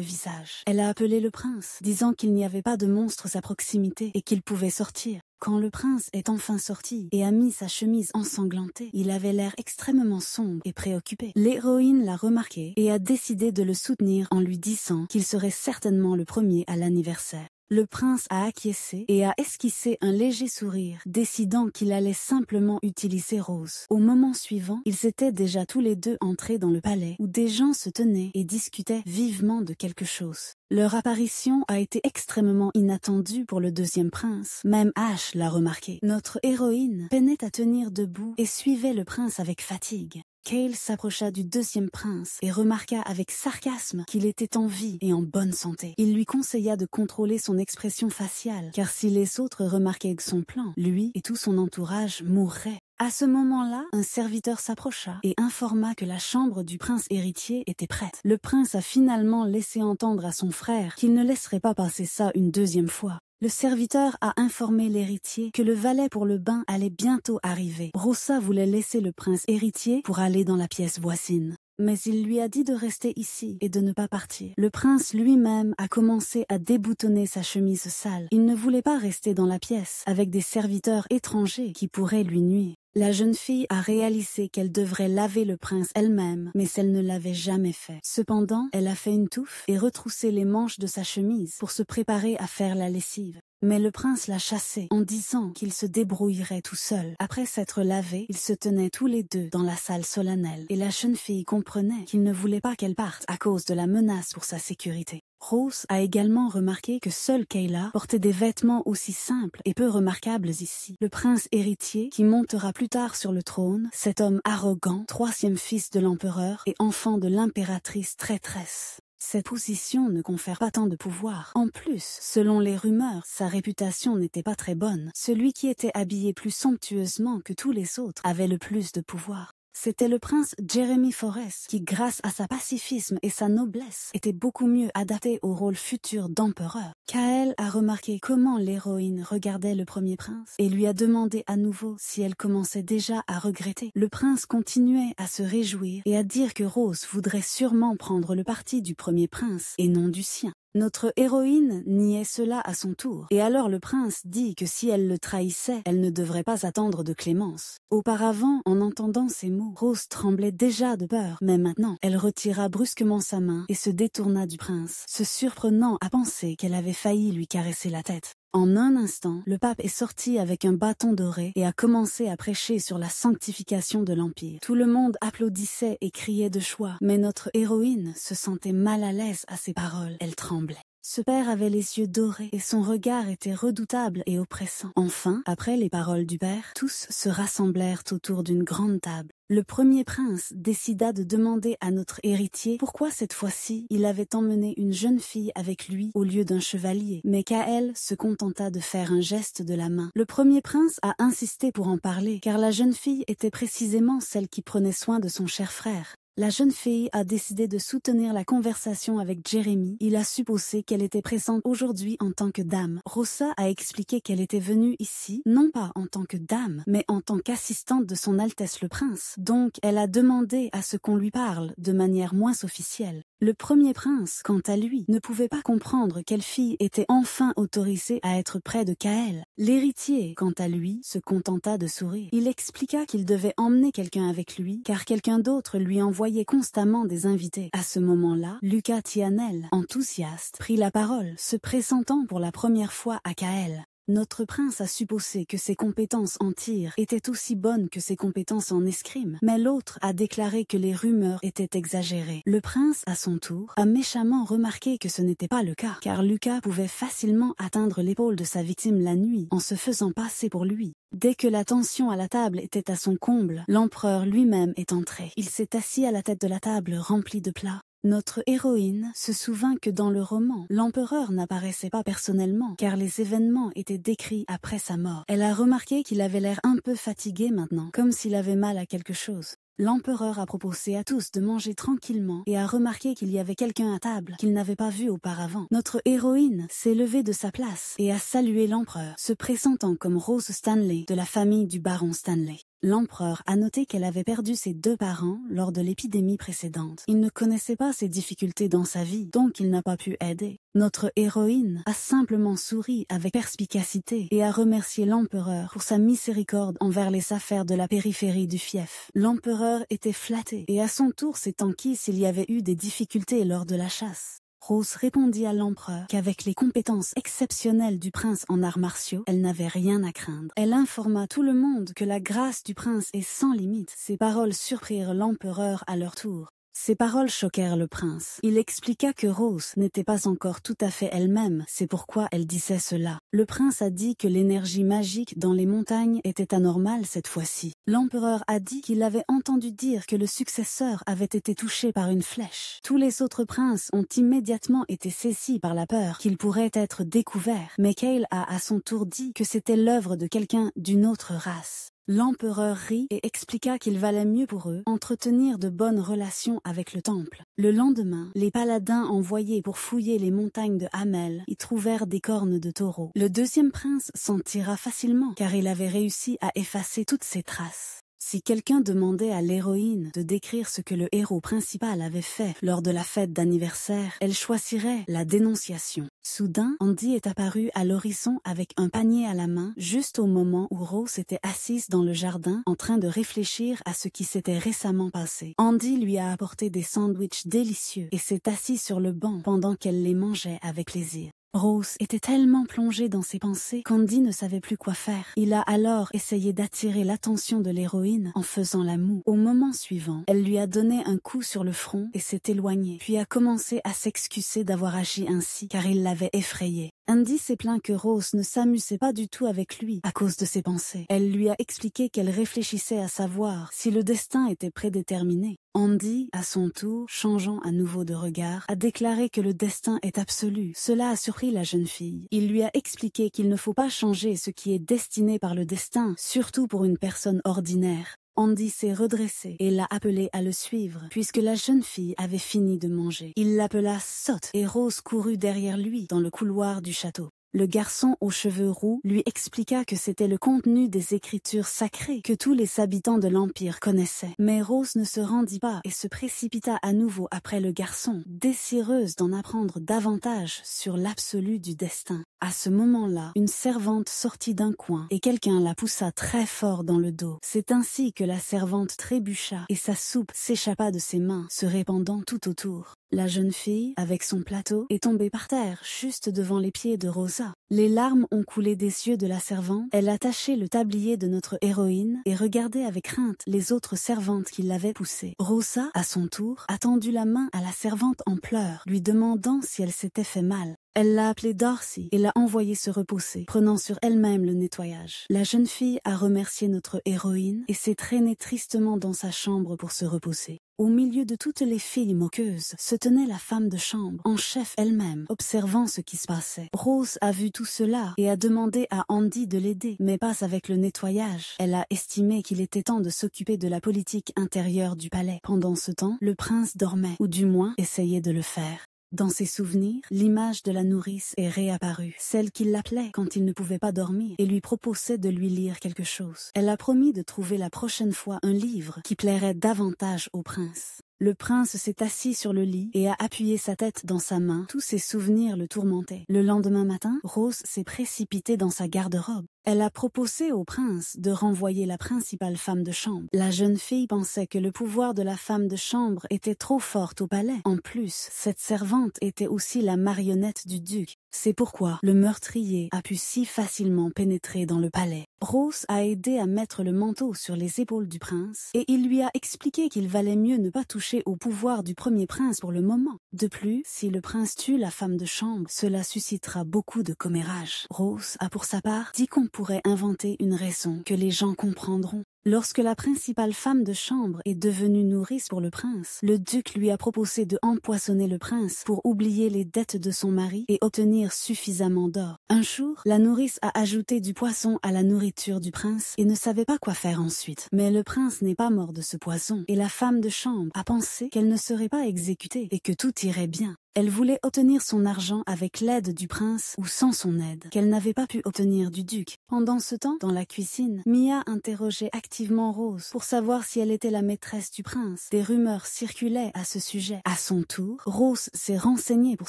visage. Elle a appelé le prince, disant qu'il n'y avait pas de monstres à proximité et qu'il pouvait sortir. Quand le prince est enfin sorti et a mis sa chemise ensanglantée, il avait l'air extrêmement sombre et préoccupé. L'héroïne l'a remarqué et a décidé de le soutenir en lui disant qu'il serait certainement le premier à l'anniversaire. Le prince a acquiescé et a esquissé un léger sourire, décidant qu'il allait simplement utiliser Rose. Au moment suivant, ils étaient déjà tous les deux entrés dans le palais, où des gens se tenaient et discutaient vivement de quelque chose. Leur apparition a été extrêmement inattendue pour le deuxième prince. Même Ash l'a remarqué. Notre héroïne peinait à tenir debout et suivait le prince avec fatigue. Cale s'approcha du deuxième prince et remarqua avec sarcasme qu'il était en vie et en bonne santé. Il lui conseilla de contrôler son expression faciale, car si les autres remarquaient son plan, lui et tout son entourage mourraient. À ce moment-là, un serviteur s'approcha et informa que la chambre du prince héritier était prête. Le prince a finalement laissé entendre à son frère qu'il ne laisserait pas passer ça une deuxième fois. Le serviteur a informé l'héritier que le valet pour le bain allait bientôt arriver. Rosa voulait laisser le prince héritier pour aller dans la pièce voisine. Mais il lui a dit de rester ici et de ne pas partir. Le prince lui-même a commencé à déboutonner sa chemise sale. Il ne voulait pas rester dans la pièce avec des serviteurs étrangers qui pourraient lui nuire. La jeune fille a réalisé qu'elle devrait laver le prince elle-même, mais elle ne l'avait jamais fait. Cependant, elle a fait une touffe et retroussé les manches de sa chemise pour se préparer à faire la lessive. Mais le prince l'a chassé en disant qu'il se débrouillerait tout seul. Après s'être lavé, ils se tenaient tous les deux dans la salle solennelle et la jeune fille comprenait qu'il ne voulait pas qu'elle parte à cause de la menace pour sa sécurité. Rose a également remarqué que seule Kayla portait des vêtements aussi simples et peu remarquables ici. Le prince héritier, qui montera plus tard sur le trône, cet homme arrogant, troisième fils de l'empereur et enfant de l'impératrice traîtresse. Cette position ne confère pas tant de pouvoir. En plus, selon les rumeurs, sa réputation n'était pas très bonne. Celui qui était habillé plus somptueusement que tous les autres avait le plus de pouvoir. C'était le prince Jeremy Forrest qui, grâce à sa pacifisme et sa noblesse, était beaucoup mieux adapté au rôle futur d'empereur. Kael a remarqué comment l'héroïne regardait le premier prince et lui a demandé à nouveau si elle commençait déjà à regretter. Le prince continuait à se réjouir et à dire que Rose voudrait sûrement prendre le parti du premier prince et non du sien. Notre héroïne niait cela à son tour, et alors le prince dit que si elle le trahissait, elle ne devrait pas attendre de clémence. Auparavant, en entendant ces mots, Rose tremblait déjà de peur, mais maintenant, elle retira brusquement sa main et se détourna du prince, se surprenant à penser qu'elle avait failli lui caresser la tête. En un instant, le pape est sorti avec un bâton doré et a commencé à prêcher sur la sanctification de l'Empire. Tout le monde applaudissait et criait de joie, mais notre héroïne se sentait mal à l'aise à ces paroles. Elle tremblait. Ce père avait les yeux dorés et son regard était redoutable et oppressant. Enfin, après les paroles du père, tous se rassemblèrent autour d'une grande table. Le premier prince décida de demander à notre héritier pourquoi cette fois-ci il avait emmené une jeune fille avec lui au lieu d'un chevalier. Mais Kael se contenta de faire un geste de la main. Le premier prince a insisté pour en parler, car la jeune fille était précisément celle qui prenait soin de son cher frère. La jeune fille a décidé de soutenir la conversation avec Jeremy. Il a supposé qu'elle était présente aujourd'hui en tant que dame. Rosa a expliqué qu'elle était venue ici, non pas en tant que dame, mais en tant qu'assistante de son Altesse le Prince. Donc, elle a demandé à ce qu'on lui parle de manière moins officielle. Le premier prince, quant à lui, ne pouvait pas comprendre quelle fille était enfin autorisée à être près de Kael. L'héritier, quant à lui, se contenta de sourire. Il expliqua qu'il devait emmener quelqu'un avec lui, car quelqu'un d'autre lui envoyait constamment des invités. À ce moment-là, Lucas Tianel, enthousiaste, prit la parole, se présentant pour la première fois à Kael. Notre prince a supposé que ses compétences en tir étaient aussi bonnes que ses compétences en escrime, mais l'autre a déclaré que les rumeurs étaient exagérées. Le prince, à son tour, a méchamment remarqué que ce n'était pas le cas, car Lucas pouvait facilement atteindre l'épaule de sa victime la nuit en se faisant passer pour lui. Dès que la tension à la table était à son comble, l'empereur lui-même est entré. Il s'est assis à la tête de la table remplie de plats. Notre héroïne se souvint que dans le roman, l'empereur n'apparaissait pas personnellement, car les événements étaient décrits après sa mort. Elle a remarqué qu'il avait l'air un peu fatigué maintenant, comme s'il avait mal à quelque chose. L'empereur a proposé à tous de manger tranquillement et a remarqué qu'il y avait quelqu'un à table qu'il n'avait pas vu auparavant. Notre héroïne s'est levée de sa place et a salué l'empereur, se présentant comme Rose Stanley de la famille du baron Stanley. L'empereur a noté qu'elle avait perdu ses 2 parents lors de l'épidémie précédente. Il ne connaissait pas ses difficultés dans sa vie, donc il n'a pas pu aider. Notre héroïne a simplement souri avec perspicacité et a remercié l'empereur pour sa miséricorde envers les affaires de la périphérie du fief. L'empereur était flatté et à son tour s'est enquis s'il y avait eu des difficultés lors de la chasse. Rose répondit à l'empereur qu'avec les compétences exceptionnelles du prince en arts martiaux, elle n'avait rien à craindre. Elle informa tout le monde que la grâce du prince est sans limite. Ces paroles surprirent l'empereur à leur tour. Ces paroles choquèrent le prince. Il expliqua que Rose n'était pas encore tout à fait elle-même, c'est pourquoi elle disait cela. Le prince a dit que l'énergie magique dans les montagnes était anormale cette fois-ci. L'empereur a dit qu'il avait entendu dire que le successeur avait été touché par une flèche. Tous les autres princes ont immédiatement été saisis par la peur qu'il pourrait être découvert, mais Kael a à son tour dit que c'était l'œuvre de quelqu'un d'une autre race. L'empereur rit et expliqua qu'il valait mieux pour eux entretenir de bonnes relations avec le temple. Le lendemain, les paladins envoyés pour fouiller les montagnes de Hamel y trouvèrent des cornes de taureau. Le deuxième prince s'en tira facilement car il avait réussi à effacer toutes ses traces. Si quelqu'un demandait à l'héroïne de décrire ce que le héros principal avait fait lors de la fête d'anniversaire, elle choisirait la dénonciation. Soudain, Andy est apparu à l'horizon avec un panier à la main, juste au moment où Rose était assise dans le jardin en train de réfléchir à ce qui s'était récemment passé. Andy lui a apporté des sandwichs délicieux et s'est assis sur le banc pendant qu'elle les mangeait avec plaisir. Rose était tellement plongée dans ses pensées qu'Andy ne savait plus quoi faire. Il a alors essayé d'attirer l'attention de l'héroïne en faisant la moue. Au moment suivant, elle lui a donné un coup sur le front et s'est éloignée, puis a commencé à s'excuser d'avoir agi ainsi car il l'avait effrayée. Andy s'est plaint que Rose ne s'amusait pas du tout avec lui à cause de ses pensées. Elle lui a expliqué qu'elle réfléchissait à savoir si le destin était prédéterminé. Andy, à son tour, changeant à nouveau de regard, a déclaré que le destin est absolu. Cela a surpris la jeune fille. Il lui a expliqué qu'il ne faut pas changer ce qui est destiné par le destin, surtout pour une personne ordinaire. Andy s'est redressé et l'a appelé à le suivre, puisque la jeune fille avait fini de manger. Il l'appela sotte et Rose courut derrière lui dans le couloir du château. Le garçon aux cheveux roux lui expliqua que c'était le contenu des écritures sacrées que tous les habitants de l'Empire connaissaient. Mais Rose ne se rendit pas et se précipita à nouveau après le garçon, désireuse d'en apprendre davantage sur l'absolu du destin. À ce moment-là, une servante sortit d'un coin et quelqu'un la poussa très fort dans le dos. C'est ainsi que la servante trébucha et sa soupe s'échappa de ses mains, se répandant tout autour. La jeune fille, avec son plateau, est tombée par terre, juste devant les pieds de Rosa. Les larmes ont coulé des yeux de la servante. Elle a taché le tablier de notre héroïne et regardait avec crainte les autres servantes qui l'avaient poussée. Rosa, à son tour, a tendu la main à la servante en pleurs, lui demandant si elle s'était fait mal. Elle l'a appelée Darcy et l'a envoyée se reposer, prenant sur elle-même le nettoyage. La jeune fille a remercié notre héroïne et s'est traînée tristement dans sa chambre pour se reposer. Au milieu de toutes les filles moqueuses se tenait la femme de chambre, en chef elle-même, observant ce qui se passait. Rose a vu tout cela et a demandé à Andy de l'aider, mais pas avec le nettoyage. Elle a estimé qu'il était temps de s'occuper de la politique intérieure du palais. Pendant ce temps, le prince dormait, ou du moins essayait de le faire. Dans ses souvenirs, l'image de la nourrice est réapparue, celle qui l'appelait quand il ne pouvait pas dormir et lui proposait de lui lire quelque chose. Elle a promis de trouver la prochaine fois un livre qui plairait davantage au prince. Le prince s'est assis sur le lit et a appuyé sa tête dans sa main. Tous ses souvenirs le tourmentaient. Le lendemain matin, Rose s'est précipitée dans sa garde-robe. Elle a proposé au prince de renvoyer la principale femme de chambre. La jeune fille pensait que le pouvoir de la femme de chambre était trop fort au palais. En plus, cette servante était aussi la marionnette du duc. C'est pourquoi le meurtrier a pu si facilement pénétrer dans le palais. Rose a aidé à mettre le manteau sur les épaules du prince et il lui a expliqué qu'il valait mieux ne pas toucher au pouvoir du premier prince pour le moment. De plus, si le prince tue la femme de chambre, cela suscitera beaucoup de commérages. Rose a pour sa part dit qu'on pourrait inventer une raison que les gens comprendront. Lorsque la principale femme de chambre est devenue nourrice pour le prince, le duc lui a proposé de empoisonner le prince pour oublier les dettes de son mari et obtenir suffisamment d'or. Un jour, la nourrice a ajouté du poisson à la nourriture du prince et ne savait pas quoi faire ensuite. Mais le prince n'est pas mort de ce poison et la femme de chambre a pensé qu'elle ne serait pas exécutée et que tout irait bien. Elle voulait obtenir son argent avec l'aide du prince ou sans son aide, qu'elle n'avait pas pu obtenir du duc. Pendant ce temps, dans la cuisine, Mia interrogeait activement Rose pour savoir si elle était la maîtresse du prince. Des rumeurs circulaient à ce sujet. À son tour, Rose s'est renseignée pour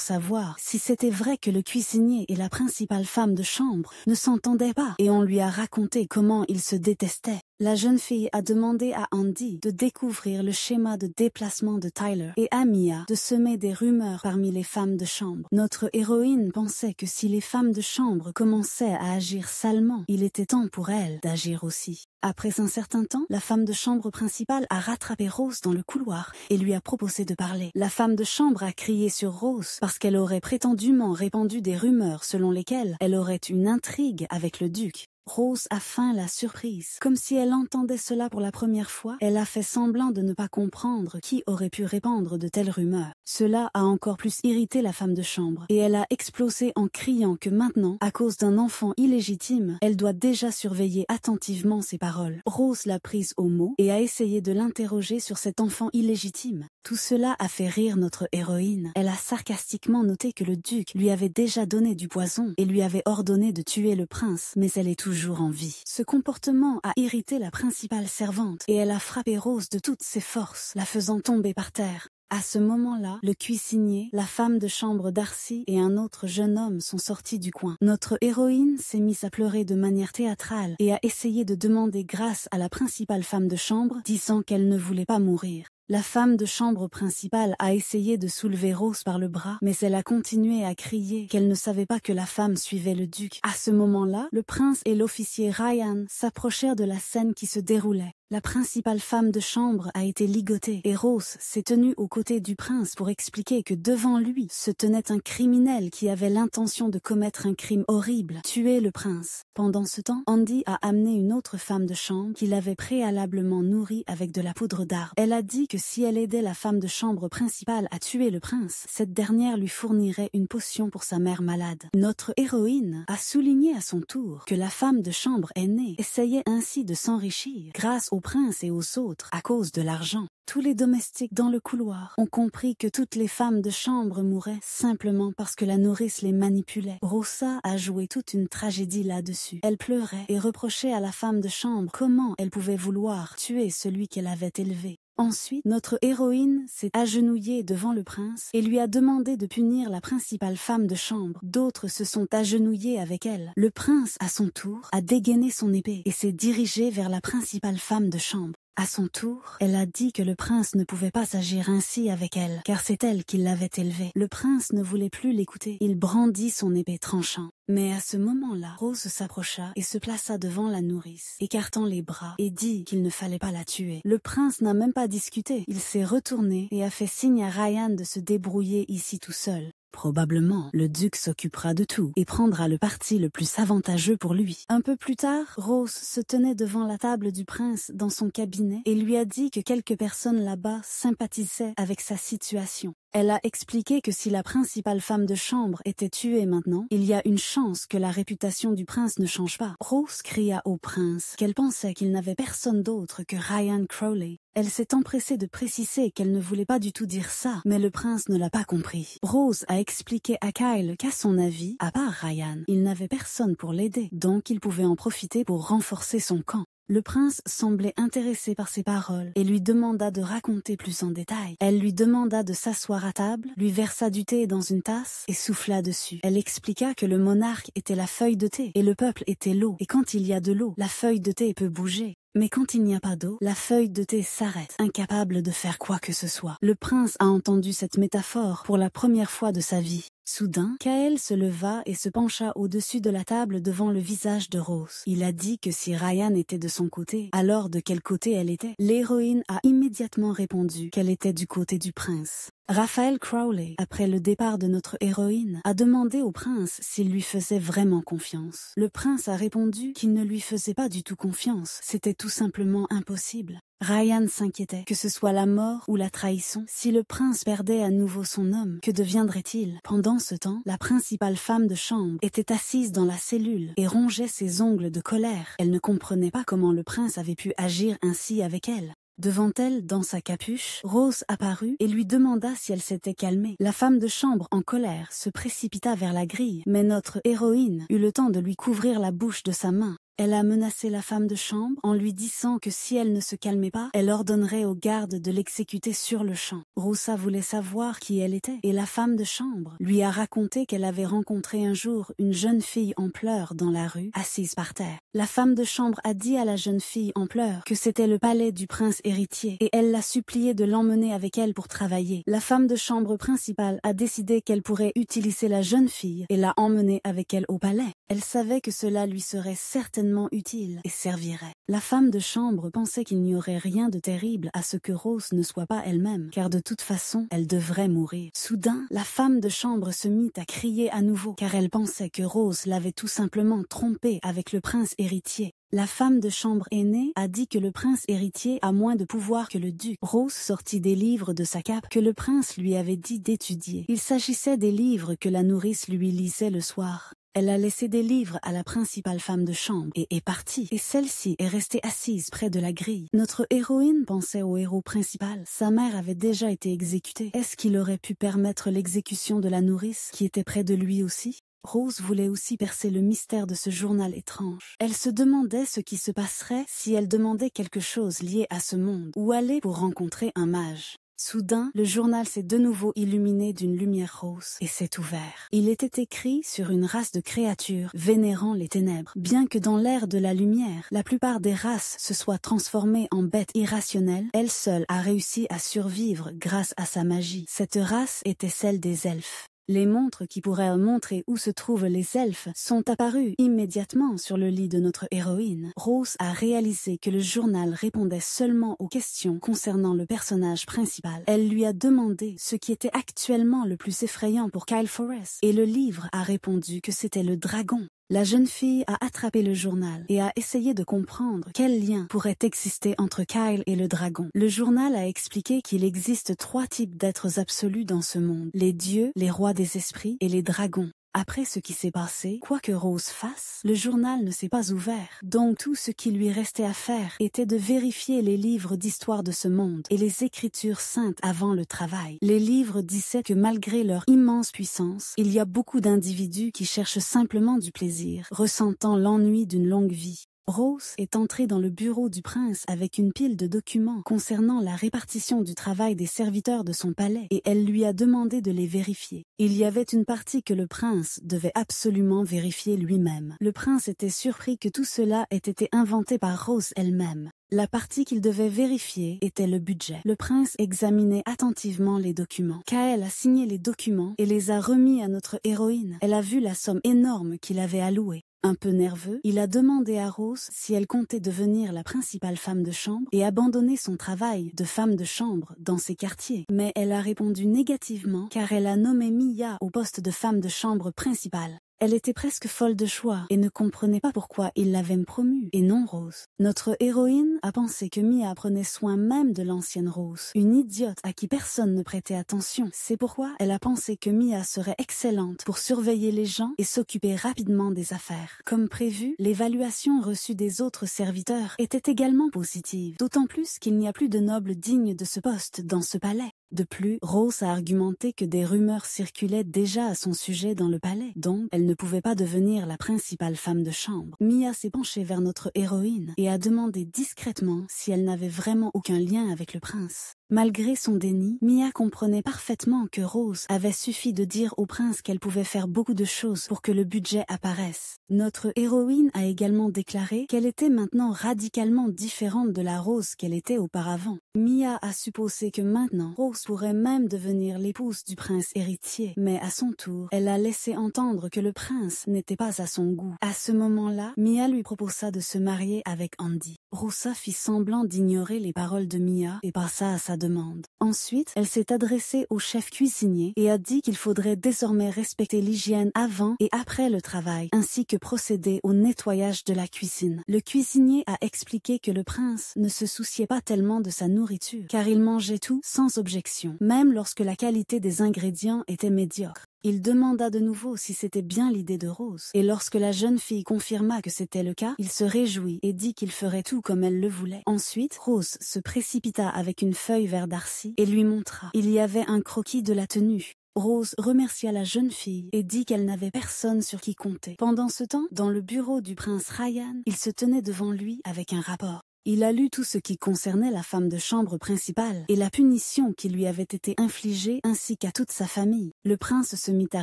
savoir si c'était vrai que le cuisinier et la principale femme de chambre ne s'entendaient pas et on lui a raconté comment ils se détestaient. La jeune fille a demandé à Andy de découvrir le schéma de déplacement de Tyler et à Mia de semer des rumeurs parmi les femmes de chambre. Notre héroïne pensait que si les femmes de chambre commençaient à agir salement, il était temps pour elle d'agir aussi. Après un certain temps, la femme de chambre principale a rattrapé Rose dans le couloir et lui a proposé de parler. La femme de chambre a crié sur Rose parce qu'elle aurait prétendument répandu des rumeurs selon lesquelles elle aurait une intrigue avec le duc. Rose a feint la surprise. Comme si elle entendait cela pour la première fois, elle a fait semblant de ne pas comprendre qui aurait pu répandre de telles rumeurs. Cela a encore plus irrité la femme de chambre, et elle a explosé en criant que maintenant, à cause d'un enfant illégitime, elle doit déjà surveiller attentivement ses paroles. Rose l'a prise au mot et a essayé de l'interroger sur cet enfant illégitime. Tout cela a fait rire notre héroïne. Elle a sarcastiquement noté que le duc lui avait déjà donné du poison et lui avait ordonné de tuer le prince, mais elle est toujours en vie. Ce comportement a irrité la principale servante et elle a frappé Rose de toutes ses forces, la faisant tomber par terre. À ce moment-là, le cuisinier, la femme de chambre Darcy et un autre jeune homme sont sortis du coin. Notre héroïne s'est mise à pleurer de manière théâtrale et a essayé de demander grâce à la principale femme de chambre, disant qu'elle ne voulait pas mourir. La femme de chambre principale a essayé de soulever Rose par le bras, mais elle a continué à crier qu'elle ne savait pas que la femme suivait le duc. À ce moment-là, le prince et l'officier Ryan s'approchèrent de la scène qui se déroulait. La principale femme de chambre a été ligotée et Rose s'est tenue aux côtés du prince pour expliquer que devant lui se tenait un criminel qui avait l'intention de commettre un crime horrible, tuer le prince. Pendant ce temps, Andy a amené une autre femme de chambre qu'il avait préalablement nourrie avec de la poudre d'arbre. Elle a dit que si elle aidait la femme de chambre principale à tuer le prince, cette dernière lui fournirait une potion pour sa mère malade. Notre héroïne a souligné à son tour que la femme de chambre aînée essayait ainsi de s'enrichir grâce au prince et aux autres à cause de l'argent. Tous les domestiques dans le couloir ont compris que toutes les femmes de chambre mouraient simplement parce que la nourrice les manipulait. Rosa a joué toute une tragédie là-dessus. Elle pleurait et reprochait à la femme de chambre comment elle pouvait vouloir tuer celui qu'elle avait élevé. Ensuite, notre héroïne s'est agenouillée devant le prince et lui a demandé de punir la principale femme de chambre. D'autres se sont agenouillés avec elle. Le prince, à son tour, a dégainé son épée et s'est dirigé vers la principale femme de chambre. À son tour, elle a dit que le prince ne pouvait pas s'agir ainsi avec elle, car c'est elle qui l'avait élevée. Le prince ne voulait plus l'écouter. Il brandit son épée tranchant. Mais à ce moment-là, Rose s'approcha et se plaça devant la nourrice, écartant les bras, et dit qu'il ne fallait pas la tuer. Le prince n'a même pas discuté. Il s'est retourné et a fait signe à Ryan de se débrouiller ici tout seul. Probablement, le duc s'occupera de tout et prendra le parti le plus avantageux pour lui. Un peu plus tard, Rose se tenait devant la table du prince dans son cabinet et lui a dit que quelques personnes là-bas sympathisaient avec sa situation. Elle a expliqué que si la principale femme de chambre était tuée maintenant, il y a une chance que la réputation du prince ne change pas. Rose cria au prince qu'elle pensait qu'il n'avait personne d'autre que Ryan Crowley. Elle s'est empressée de préciser qu'elle ne voulait pas du tout dire ça, mais le prince ne l'a pas compris. Rose a expliqué à Kyle qu'à son avis, à part Ryan, il n'avait personne pour l'aider, donc il pouvait en profiter pour renforcer son camp. Le prince semblait intéressé par ses paroles et lui demanda de raconter plus en détail. Elle lui demanda de s'asseoir à table, lui versa du thé dans une tasse et souffla dessus. Elle expliqua que le monarque était la feuille de thé et le peuple était l'eau. Et quand il y a de l'eau, la feuille de thé peut bouger. Mais quand il n'y a pas d'eau, la feuille de thé s'arrête, incapable de faire quoi que ce soit. Le prince a entendu cette métaphore pour la première fois de sa vie. Soudain, Kael se leva et se pencha au-dessus de la table devant le visage de Rose. Il a dit que si Ryan était de son côté, alors de quel côté elle était? L'héroïne a immédiatement répondu qu'elle était du côté du prince. Raphael Crowley, après le départ de notre héroïne, a demandé au prince s'il lui faisait vraiment confiance. Le prince a répondu qu'il ne lui faisait pas du tout confiance, c'était tout simplement impossible. Ryan s'inquiétait, que ce soit la mort ou la trahison. Si le prince perdait à nouveau son homme, que deviendrait-il? Pendant ce temps, la principale femme de chambre était assise dans la cellule et rongeait ses ongles de colère. Elle ne comprenait pas comment le prince avait pu agir ainsi avec elle. Devant elle, dans sa capuche, Rose apparut et lui demanda si elle s'était calmée. La femme de chambre, en colère, se précipita vers la grille, mais notre héroïne eut le temps de lui couvrir la bouche de sa main. Elle a menacé la femme de chambre en lui disant que si elle ne se calmait pas, elle ordonnerait aux gardes de l'exécuter sur le champ. Rosa voulait savoir qui elle était et la femme de chambre lui a raconté qu'elle avait rencontré un jour une jeune fille en pleurs dans la rue, assise par terre. La femme de chambre a dit à la jeune fille en pleurs que c'était le palais du prince héritier et elle l'a supplié de l'emmener avec elle pour travailler. La femme de chambre principale a décidé qu'elle pourrait utiliser la jeune fille et l'a emmenée avec elle au palais. Elle savait que cela lui serait certainement utile et servirait. La femme de chambre pensait qu'il n'y aurait rien de terrible à ce que Rose ne soit pas elle-même, car de toute façon, elle devrait mourir. Soudain, la femme de chambre se mit à crier à nouveau, car elle pensait que Rose l'avait tout simplement trompée avec le prince héritier. La femme de chambre aînée a dit que le prince héritier a moins de pouvoir que le duc. Rose sortit des livres de sa cape que le prince lui avait dit d'étudier. Il s'agissait des livres que la nourrice lui lisait le soir. Elle a laissé des livres à la principale femme de chambre et est partie. Et celle-ci est restée assise près de la grille. Notre héroïne pensait au héros principal. Sa mère avait déjà été exécutée. Est-ce qu'il aurait pu permettre l'exécution de la nourrice qui était près de lui aussi? Rose voulait aussi percer le mystère de ce journal étrange. Elle se demandait ce qui se passerait si elle demandait quelque chose lié à ce monde ou allait pour rencontrer un mage. Soudain, le journal s'est de nouveau illuminé d'une lumière rose et s'est ouvert. Il était écrit sur une race de créatures vénérant les ténèbres. Bien que dans l'ère de la lumière, la plupart des races se soient transformées en bêtes irrationnelles, elle seule a réussi à survivre grâce à sa magie. Cette race était celle des elfes. Les montres qui pourraient montrer où se trouvent les elfes sont apparues immédiatement sur le lit de notre héroïne. Rose a réalisé que le journal répondait seulement aux questions concernant le personnage principal. Elle lui a demandé ce qui était actuellement le plus effrayant pour Kyle Forrest et le livre a répondu que c'était le dragon. La jeune fille a attrapé le journal et a essayé de comprendre quel lien pourrait exister entre Kyle et le dragon. Le journal a expliqué qu'il existe 3 types d'êtres absolus dans ce monde: les dieux, les rois des esprits et les dragons. Après ce qui s'est passé, quoi que Rose fasse, le journal ne s'est pas ouvert. Donc tout ce qui lui restait à faire était de vérifier les livres d'histoire de ce monde et les écritures saintes avant le travail. Les livres disaient que malgré leur immense puissance, il y a beaucoup d'individus qui cherchent simplement du plaisir, ressentant l'ennui d'une longue vie. Rose est entrée dans le bureau du prince avec une pile de documents concernant la répartition du travail des serviteurs de son palais et elle lui a demandé de les vérifier. Il y avait une partie que le prince devait absolument vérifier lui-même. Le prince était surpris que tout cela ait été inventé par Rose elle-même. La partie qu'il devait vérifier était le budget. Le prince examinait attentivement les documents. Kael a signé les documents et les a remis à notre héroïne. Elle a vu la somme énorme qu'il avait allouée. Un peu nerveux, il a demandé à Rose si elle comptait devenir la principale femme de chambre et abandonner son travail de femme de chambre dans ses quartiers. Mais elle a répondu négativement car elle a nommé Mia au poste de femme de chambre principale. Elle était presque folle de joie et ne comprenait pas pourquoi il l'avait promue et non Rose. Notre héroïne a pensé que Mia prenait soin même de l'ancienne Rose, une idiote à qui personne ne prêtait attention. C'est pourquoi elle a pensé que Mia serait excellente pour surveiller les gens et s'occuper rapidement des affaires. Comme prévu, l'évaluation reçue des autres serviteurs était également positive, d'autant plus qu'il n'y a plus de nobles dignes de ce poste dans ce palais. De plus, Rose a argumenté que des rumeurs circulaient déjà à son sujet dans le palais, donc elle ne pouvait pas devenir la principale femme de chambre. Mia s'est penchée vers notre héroïne et a demandé discrètement si elle n'avait vraiment aucun lien avec le prince. Malgré son déni, Mia comprenait parfaitement que Rose avait suffi de dire au prince qu'elle pouvait faire beaucoup de choses pour que le budget apparaisse. Notre héroïne a également déclaré qu'elle était maintenant radicalement différente de la Rose qu'elle était auparavant. Mia a supposé que maintenant, Rose pourrait même devenir l'épouse du prince héritier, mais à son tour, elle a laissé entendre que le prince n'était pas à son goût. À ce moment-là, Mia lui proposa de se marier avec Andy. Rosa fit semblant d'ignorer les paroles de Mia et passa à sa demande. Ensuite, elle s'est adressée au chef cuisinier et a dit qu'il faudrait désormais respecter l'hygiène avant et après le travail, ainsi que procéder au nettoyage de la cuisine. Le cuisinier a expliqué que le prince ne se souciait pas tellement de sa nourriture, car il mangeait tout sans objection, même lorsque la qualité des ingrédients était médiocre. Il demanda de nouveau si c'était bien l'idée de Rose, et lorsque la jeune fille confirma que c'était le cas, il se réjouit et dit qu'il ferait tout comme elle le voulait. Ensuite, Rose se précipita avec une feuille vers Darcy et lui montra. Il y avait un croquis de la tenue. Rose remercia la jeune fille et dit qu'elle n'avait personne sur qui compter. Pendant ce temps, dans le bureau du prince Ryan, il se tenait devant lui avec un rapport. Il a lu tout ce qui concernait la femme de chambre principale et la punition qui lui avait été infligée ainsi qu'à toute sa famille. Le prince se mit à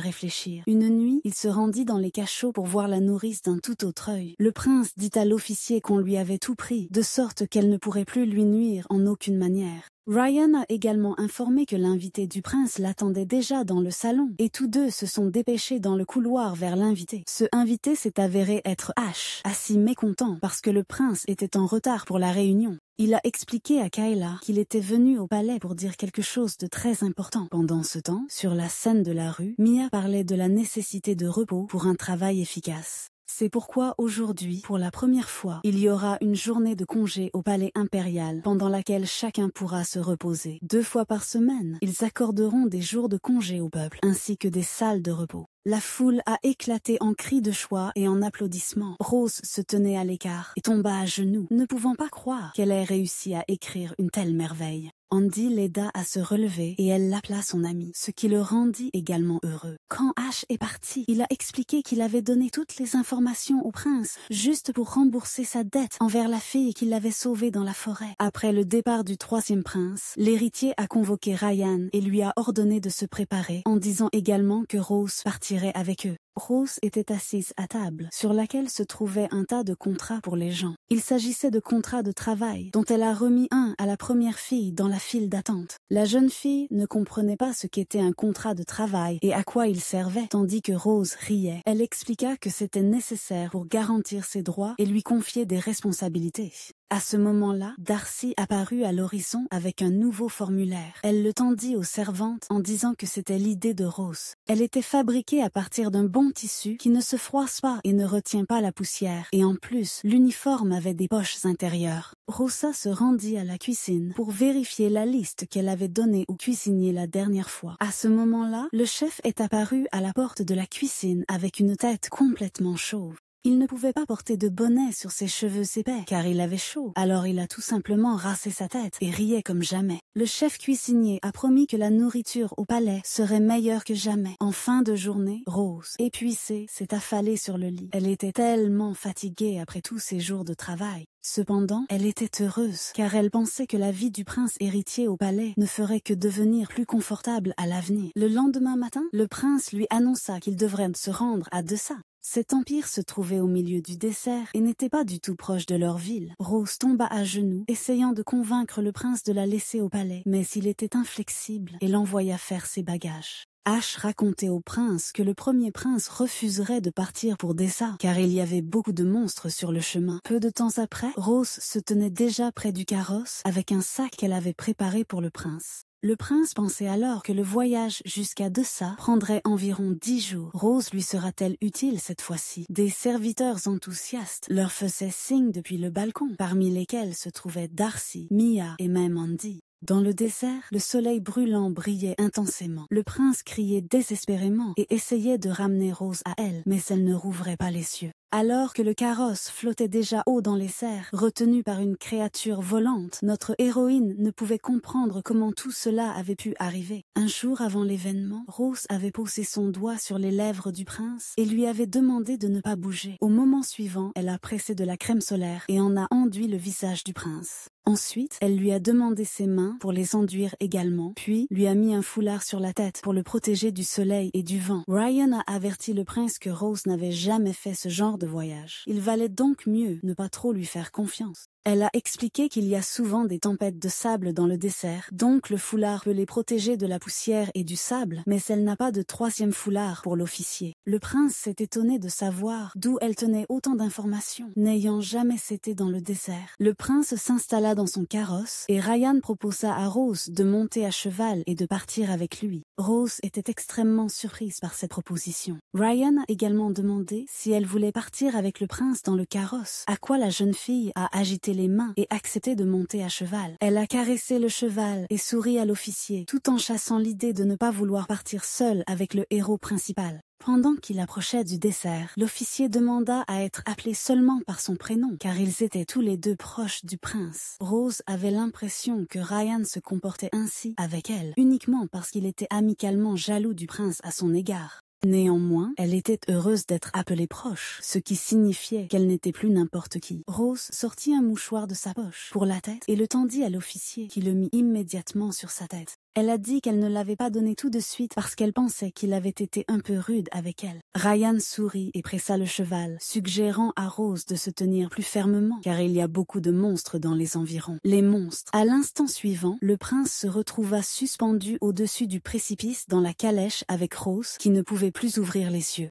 réfléchir. Une nuit, il se rendit dans les cachots pour voir la nourrice d'un tout autre œil. Le prince dit à l'officier qu'on lui avait tout pris, de sorte qu'elle ne pourrait plus lui nuire en aucune manière. Ryan a également informé que l'invité du prince l'attendait déjà dans le salon, et tous deux se sont dépêchés dans le couloir vers l'invité. Ce invité s'est avéré être Ash, assis mécontent parce que le prince était en retard pour la réunion. Il a expliqué à Kayla qu'il était venu au palais pour dire quelque chose de très important. Pendant ce temps, sur la scène de la rue, Mia parlait de la nécessité de repos pour un travail efficace. C'est pourquoi aujourd'hui, pour la première fois, il y aura une journée de congé au palais impérial pendant laquelle chacun pourra se reposer. 2 fois par semaine, ils accorderont des jours de congé au peuple, ainsi que des salles de repos. La foule a éclaté en cris de joie et en applaudissements. Rose se tenait à l'écart et tomba à genoux, ne pouvant pas croire qu'elle ait réussi à écrire une telle merveille. Andy l'aida à se relever et elle l'appela son ami, ce qui le rendit également heureux. Quand Ash est parti, il a expliqué qu'il avait donné toutes les informations au prince, juste pour rembourser sa dette envers la fille qui l'avait sauvée dans la forêt. Après le départ du 3e prince, l'héritier a convoqué Ryan et lui a ordonné de se préparer, en disant également que Rose partirait avec eux. Rose était assise à table, sur laquelle se trouvait un tas de contrats pour les gens. Il s'agissait de contrats de travail, dont elle a remis un à la première fille dans la file d'attente. La jeune fille ne comprenait pas ce qu'était un contrat de travail et à quoi il servait, tandis que Rose riait. Elle expliqua que c'était nécessaire pour garantir ses droits et lui confier des responsabilités. À ce moment-là, Darcy apparut à l'horizon avec un nouveau formulaire. Elle le tendit aux servantes en disant que c'était l'idée de Rose. Elle était fabriquée à partir d'un bon tissu qui ne se froisse pas et ne retient pas la poussière. Et en plus, l'uniforme avait des poches intérieures. Rosa se rendit à la cuisine pour vérifier la liste qu'elle avait donnée au cuisinier la dernière fois. À ce moment-là, le chef est apparu à la porte de la cuisine avec une tête complètement chauve. Il ne pouvait pas porter de bonnet sur ses cheveux épais, car il avait chaud. Alors il a tout simplement rassé sa tête et riait comme jamais. Le chef cuisinier a promis que la nourriture au palais serait meilleure que jamais. En fin de journée, Rose, épuisée, s'est affalée sur le lit. Elle était tellement fatiguée après tous ces jours de travail. Cependant, elle était heureuse, car elle pensait que la vie du prince héritier au palais ne ferait que devenir plus confortable à l'avenir. Le lendemain matin, le prince lui annonça qu'il devrait se rendre à Dessau. Cet empire se trouvait au milieu du désert et n'était pas du tout proche de leur ville. Rose tomba à genoux, essayant de convaincre le prince de la laisser au palais, mais il était inflexible et l'envoya faire ses bagages. Ash racontait au prince que le premier prince refuserait de partir pour Dessau, car il y avait beaucoup de monstres sur le chemin. Peu de temps après, Rose se tenait déjà près du carrosse avec un sac qu'elle avait préparé pour le prince. Le prince pensait alors que le voyage jusqu'à Dessau prendrait environ 10 jours. Rose lui sera-t-elle utile cette fois-ci? Des serviteurs enthousiastes leur faisaient signe depuis le balcon, parmi lesquels se trouvaient Darcy, Mia et même Andy. Dans le désert, le soleil brûlant brillait intensément. Le prince criait désespérément et essayait de ramener Rose à elle, mais elle ne rouvrait pas les yeux. Alors que le carrosse flottait déjà haut dans les airs, retenu par une créature volante, notre héroïne ne pouvait comprendre comment tout cela avait pu arriver. Un jour avant l'événement, Rose avait posé son doigt sur les lèvres du prince et lui avait demandé de ne pas bouger. Au moment suivant, elle a pressé de la crème solaire et en a enduit le visage du prince. Ensuite, elle lui a demandé ses mains pour les enduire également, puis lui a mis un foulard sur la tête pour le protéger du soleil et du vent. Ryan a averti le prince que Rose n'avait jamais fait ce genre de voyage. Il valait donc mieux ne pas trop lui faire confiance. Elle a expliqué qu'il y a souvent des tempêtes de sable dans le désert, donc le foulard peut les protéger de la poussière et du sable, mais elle n'a pas de troisième foulard pour l'officier. Le prince s'est étonné de savoir d'où elle tenait autant d'informations, n'ayant jamais été dans le désert. Le prince s'installa dans son carrosse et Ryan proposa à Rose de monter à cheval et de partir avec lui. Rose était extrêmement surprise par cette proposition. Ryan a également demandé si elle voulait partir avec le prince dans le carrosse, à quoi la jeune fille a agité les mains et accepté de monter à cheval. Elle a caressé le cheval et souri à l'officier, tout en chassant l'idée de ne pas vouloir partir seule avec le héros principal. Pendant qu'il approchait du dessert, l'officier demanda à être appelé seulement par son prénom, car ils étaient tous les deux proches du prince. Rose avait l'impression que Ryan se comportait ainsi avec elle, uniquement parce qu'il était amicalement jaloux du prince à son égard. Néanmoins, elle était heureuse d'être appelée proche, ce qui signifiait qu'elle n'était plus n'importe qui. Rose sortit un mouchoir de sa poche pour la tête et le tendit à l'officier qui le mit immédiatement sur sa tête. Elle a dit qu'elle ne l'avait pas donné tout de suite parce qu'elle pensait qu'il avait été un peu rude avec elle. Ryan sourit et pressa le cheval, suggérant à Rose de se tenir plus fermement, car il y a beaucoup de monstres dans les environs. Les monstres. À l'instant suivant, le prince se retrouva suspendu au-dessus du précipice dans la calèche avec Rose, qui ne pouvait plus ouvrir les yeux.